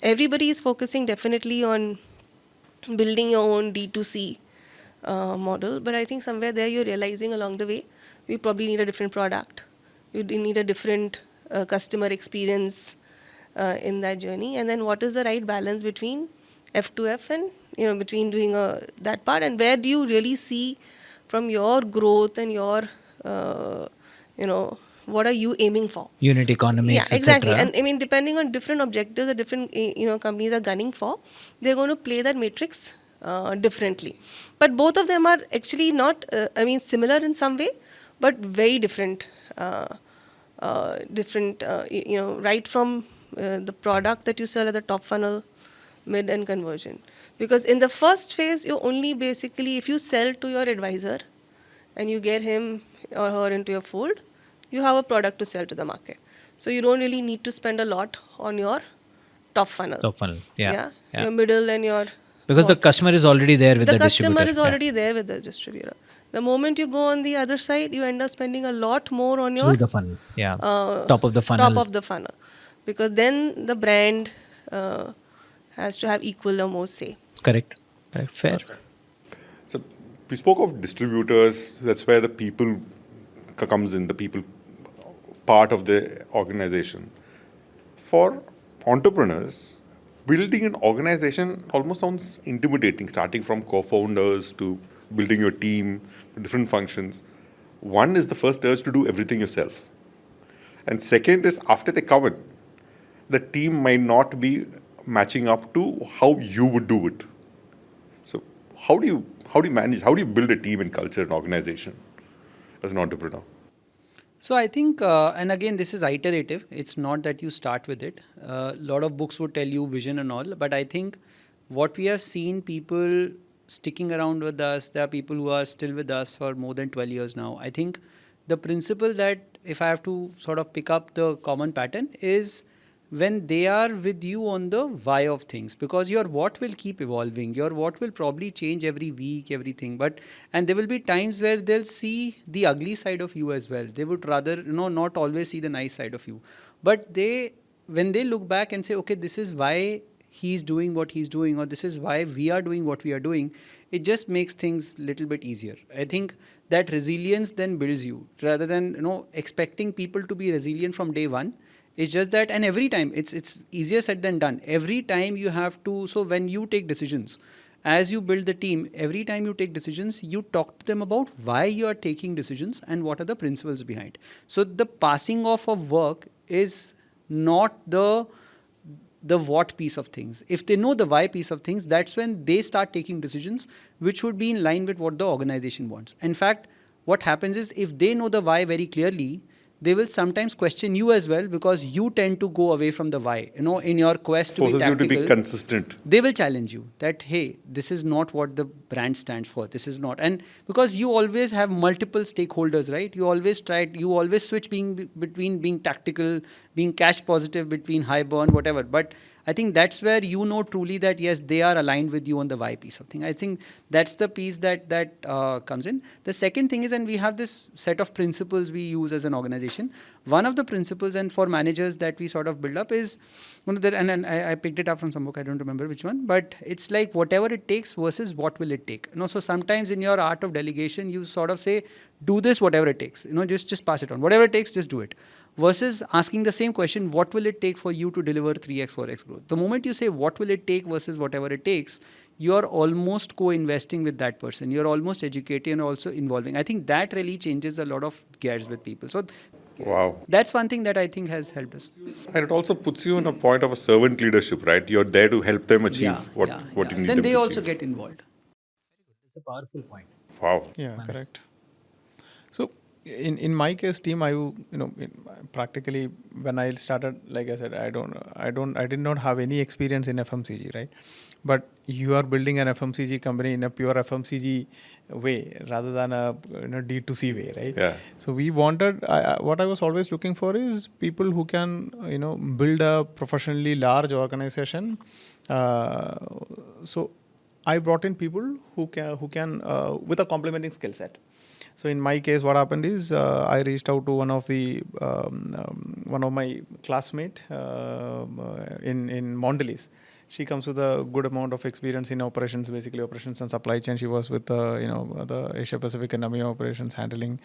Everybody is focusing definitely on building your own D2C model, but I think somewhere there you're realizing along the way, we probably need a different product. You need a different customer experience in that journey. And then what is the right balance between F2F and, between doing that part, and where do you really see from your growth and your, what are you aiming for? Unit economics, Yeah, exactly. etc. And I mean, depending on different objectives that different companies are gunning for, they're going to play that matrix differently. But both of them are actually not, similar in some way, but very different. Right from the product that you sell at the top funnel, mid and conversion. Because in the first phase, you only basically, if you sell to your advisor and you get him or her into your fold, you have a product to sell to the market. So you don't really need to spend a lot on your top funnel. Top funnel. Yeah. Your middle and your... Because the customer is already there with the distributor. The customer is already there with the distributor. The moment you go on the other side, you end up spending a lot more on your... Through the funnel. Yeah. Top of the funnel. Top of the funnel. Because then the brand has to have equal or more say. Correct. Fair. So we spoke of distributors. That's where the people comes in, the people part of the organization. For entrepreneurs, building an organization almost sounds intimidating, starting from co-founders to building your team, different functions. One is the first urge to do everything yourself. And second is, after they come in, the team might not be matching up to how you would do it. So how do you manage, how do you build a team and culture and organization as an entrepreneur? So I think, and again, this is iterative. It's not that you start with it. A lot of books would tell you vision and all, but I think what we have seen people sticking around with us, there are people who are still with us for more than 12 years now. I think the principle that, if I have to sort of pick up the common pattern, is when they are with you on the why of things, because your what will keep evolving, your what will probably change every week, everything. And there will be times where they'll see the ugly side of you as well. They would rather, not always see the nice side of you. But when they look back and say, okay, this is why he's doing what he's doing, or this is why we are doing what we are doing, it just makes things a little bit easier. I think that resilience then builds you, rather than, expecting people to be resilient from day one. It's just that, and every time, it's easier said than done. Every time you have to, so when you take decisions, as you build the team, every time you take decisions, you talk to them about why you are taking decisions and what are the principles behind. So the passing off of work is not the what piece of things. If they know the why piece of things, that's when they start taking decisions which would be in line with what the organization wants. In fact, what happens is, if they know the why very clearly, they will sometimes question you as well, because you tend to go away from the why. In your quest to be tactical, forces you to be consistent. They will challenge you that, hey, this is not what the brand stands for. This is not. And because you always have multiple stakeholders, right? You always switch between being tactical, being cash positive, between high burn, whatever. But I think that's where you know truly that yes, they are aligned with you on the why piece of thing. I think that's the piece that comes in. The second thing is, and we have this set of principles we use as an organization. One of the principles, and for managers that we sort of build up is, and I picked it up from some book, I don't remember which one, but it's like whatever it takes versus what will it take. So sometimes in your art of delegation, you sort of say, do this whatever it takes. Just pass it on. Whatever it takes, just do it. Versus asking the same question, what will it take for you to deliver 3x, 4x growth? The moment you say what will it take versus whatever it takes, you're almost co-investing with that person. You're almost educating and also involving. I think that really changes a lot of gears with people. So Wow. that's one thing that I think has helped us. And it also puts you in a point of a servant leadership, right? You're there to help them achieve what you need Then them they to also achieve. get involved. It's a powerful point. Wow. Yeah, Manas. correct. So in my case, team, practically when I started, like I said, I did not have any experience in FMCG, right? But you are building an FMCG company in a pure FMCG way rather than a D2C way, right? Yeah. So we wanted, what I was always looking for is people who can, build a professionally large organization. So I brought in people who can with a complementing skill set. So in my case, what happened is I reached out to one of my classmate in Mondelez. She comes with a good amount of experience in operations, basically operations and supply chain. She was with the Asia Pacific and AMEA operations handling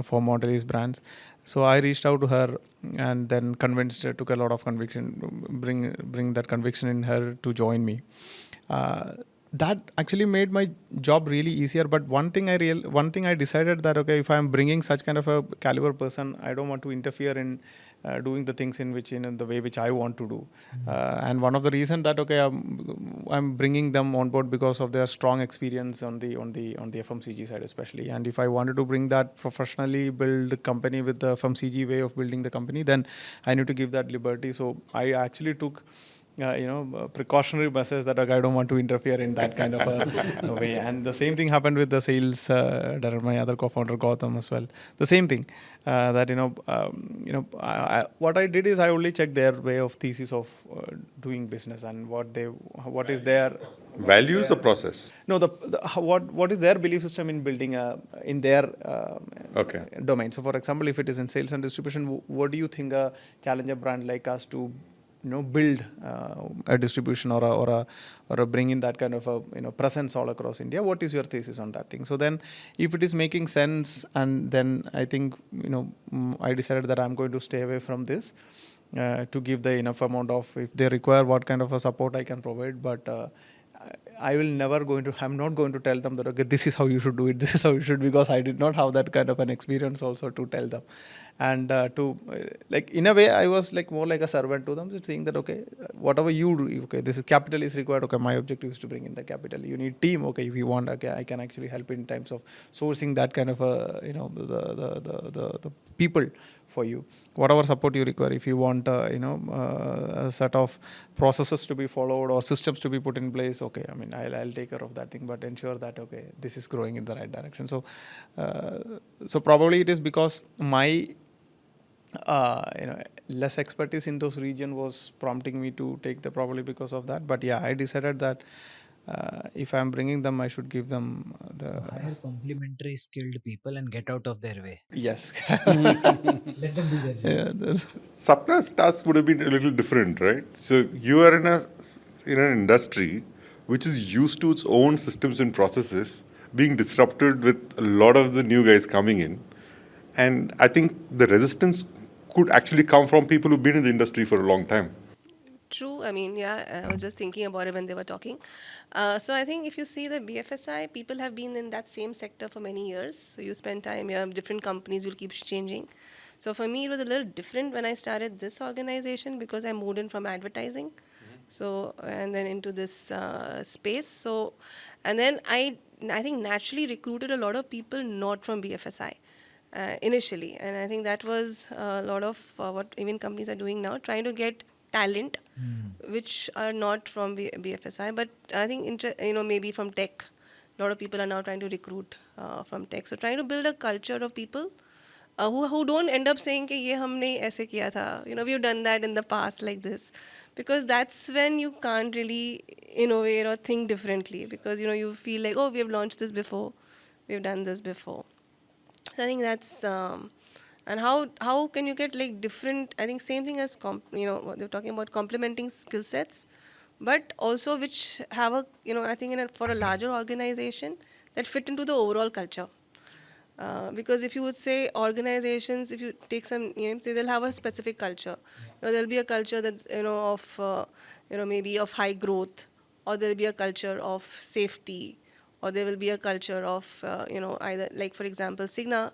for Mondelez brands. So I reached out to her and then convinced her, took a lot of conviction, bring that conviction in her to join me. That actually made my job really easier. But one thing I decided that, okay, if I'm bringing such kind of a caliber person, I don't want to interfere in doing the things in the way which I want to do. And one of the reasons that, okay, I'm bringing them on board because of their strong experience on the FMCG side especially. And if I wanted to bring that professionally build a company with the FMCG way of building the company, then I need to give that liberty. So I actually took precautionary measures that, okay, I don't want to interfere in that kind of a way. And the same thing happened with the sales director, my other co-founder Gautam as well. The same thing that what I did is I only checked their way of thesis of doing business and what is their Values or process? no what is their belief system in building in their Okay. domain. So for example, if it is in sales and distribution, what do you think a challenger brand like us to build a distribution or a bring in that kind of a presence all across India? What is your thesis on that thing? So then, if it is making sense, and then I think I decided that I'm going to stay away from this to give the enough amount of, if they require what kind of a support I can provide, but I'm not going to tell them that, okay, this is how you should do it, this is how you should, because I did not have that kind of an experience also to tell them. And like in a way, I was like more like a servant to them, saying that, okay, whatever you do, okay, this is capital is required, okay, my objective is to bring in the capital. You need team, okay, if you want, okay, I can actually help in terms of sourcing that kind of the people for you, whatever support you require. If you want a set of processes to be followed or systems to be put in place, okay, I mean, I'll take care of that thing, but ensure that, okay, this is growing in the right direction. So so probably it is because my less expertise in those region was prompting me to take the, probably because of that. But yeah, I decided that if I'm bringing them, I should give them the Hire complementary skilled people and get out of their way. yes. Let them do their job. Yeah, Sapna's task would have been a little different, right? So you are in an industry which is used to its own systems and processes being disrupted with a lot of the new guys coming in. And I think the resistance could actually come from people who've been in the industry for a long time. True. I mean, yeah, I was just thinking about it when they were talking. So I think if you see the BFSI, people have been in that same sector for many years. So you spend time, you have different companies, you'll keep changing. So for me, it was a little different when I started this organization because I moved in from advertising. So, and then into this space. So, and then I think naturally recruited a lot of people not from BFSI. Initially, and I think that was a lot of what even companies are doing now, trying to get talent which are not from BFSI, but I think maybe from tech. A lot of people are now trying to recruit from tech. So trying to build a culture of people who don't end up saying कि ये हमने ऐसे किया था, we've done that in the past like this, because that's when you can't really innovate or think differently, because you feel like, oh, we have launched this before, we've done this before. So I think that's and how can you get like different, I think same thing as what they're talking about, complementing skill sets, but also which have a I think for a larger organization that fit into the overall culture. Because if you would say organizations, if you take some names, they'll have a specific culture. There'll be a culture that of maybe of high growth, or there'll be a culture of safety, or there will be a culture of either, like for example, Cigna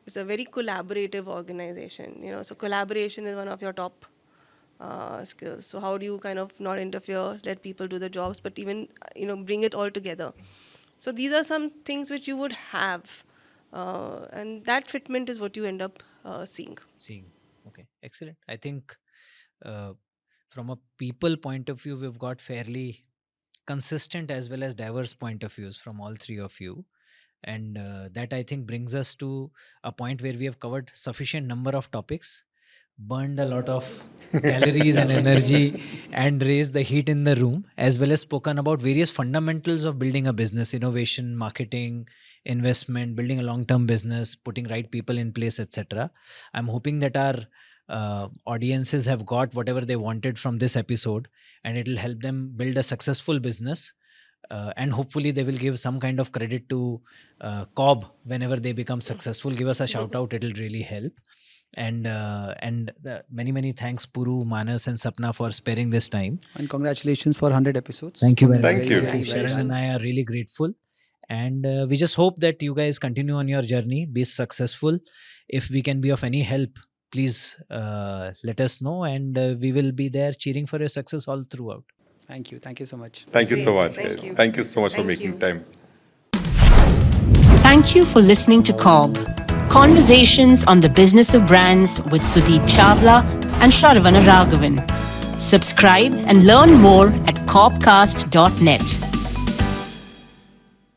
is a very collaborative organization. So collaboration is one of your top skills. So how do you kind of not interfere, let people do the jobs, but even bring it all together? So these are some things which you would have. And that fitment is what you end up seeing. Okay, excellent. I think from a people point of view, we've got fairly consistent as well as diverse point of views from all three of you. And that I think brings us to a point where we have covered sufficient number of topics, burned a lot of calories and energy, and raised the heat in the room, as well as spoken about various fundamentals of building a business: innovation, marketing, investment, building a long-term business, putting right people in place, etc. I'm hoping that our audiences have got whatever they wanted from this episode, and it will help them build a successful business. And hopefully they will give some kind of credit to CoBB whenever they become successful. Give us a shout out; it'll really help. And many thanks, Puru, Manas, and Sapna, for sparing this time. And congratulations for 100 episodes. Thank you very much. Thank you. Sharon and I are really grateful. And we just hope that you guys continue on your journey, be successful. If we can be of any help, please let us know, and we will be there cheering for your success all throughout. Thank you. Thank you so much. Thank you so much, Thank guys. you. Thank you so much for Thank making you. time. Thank you for listening to CoBB, Conversations on the Business of Brands with Sudeep Chawla and Sharavana Raghavan. Subscribe and learn more at CoBcast.net.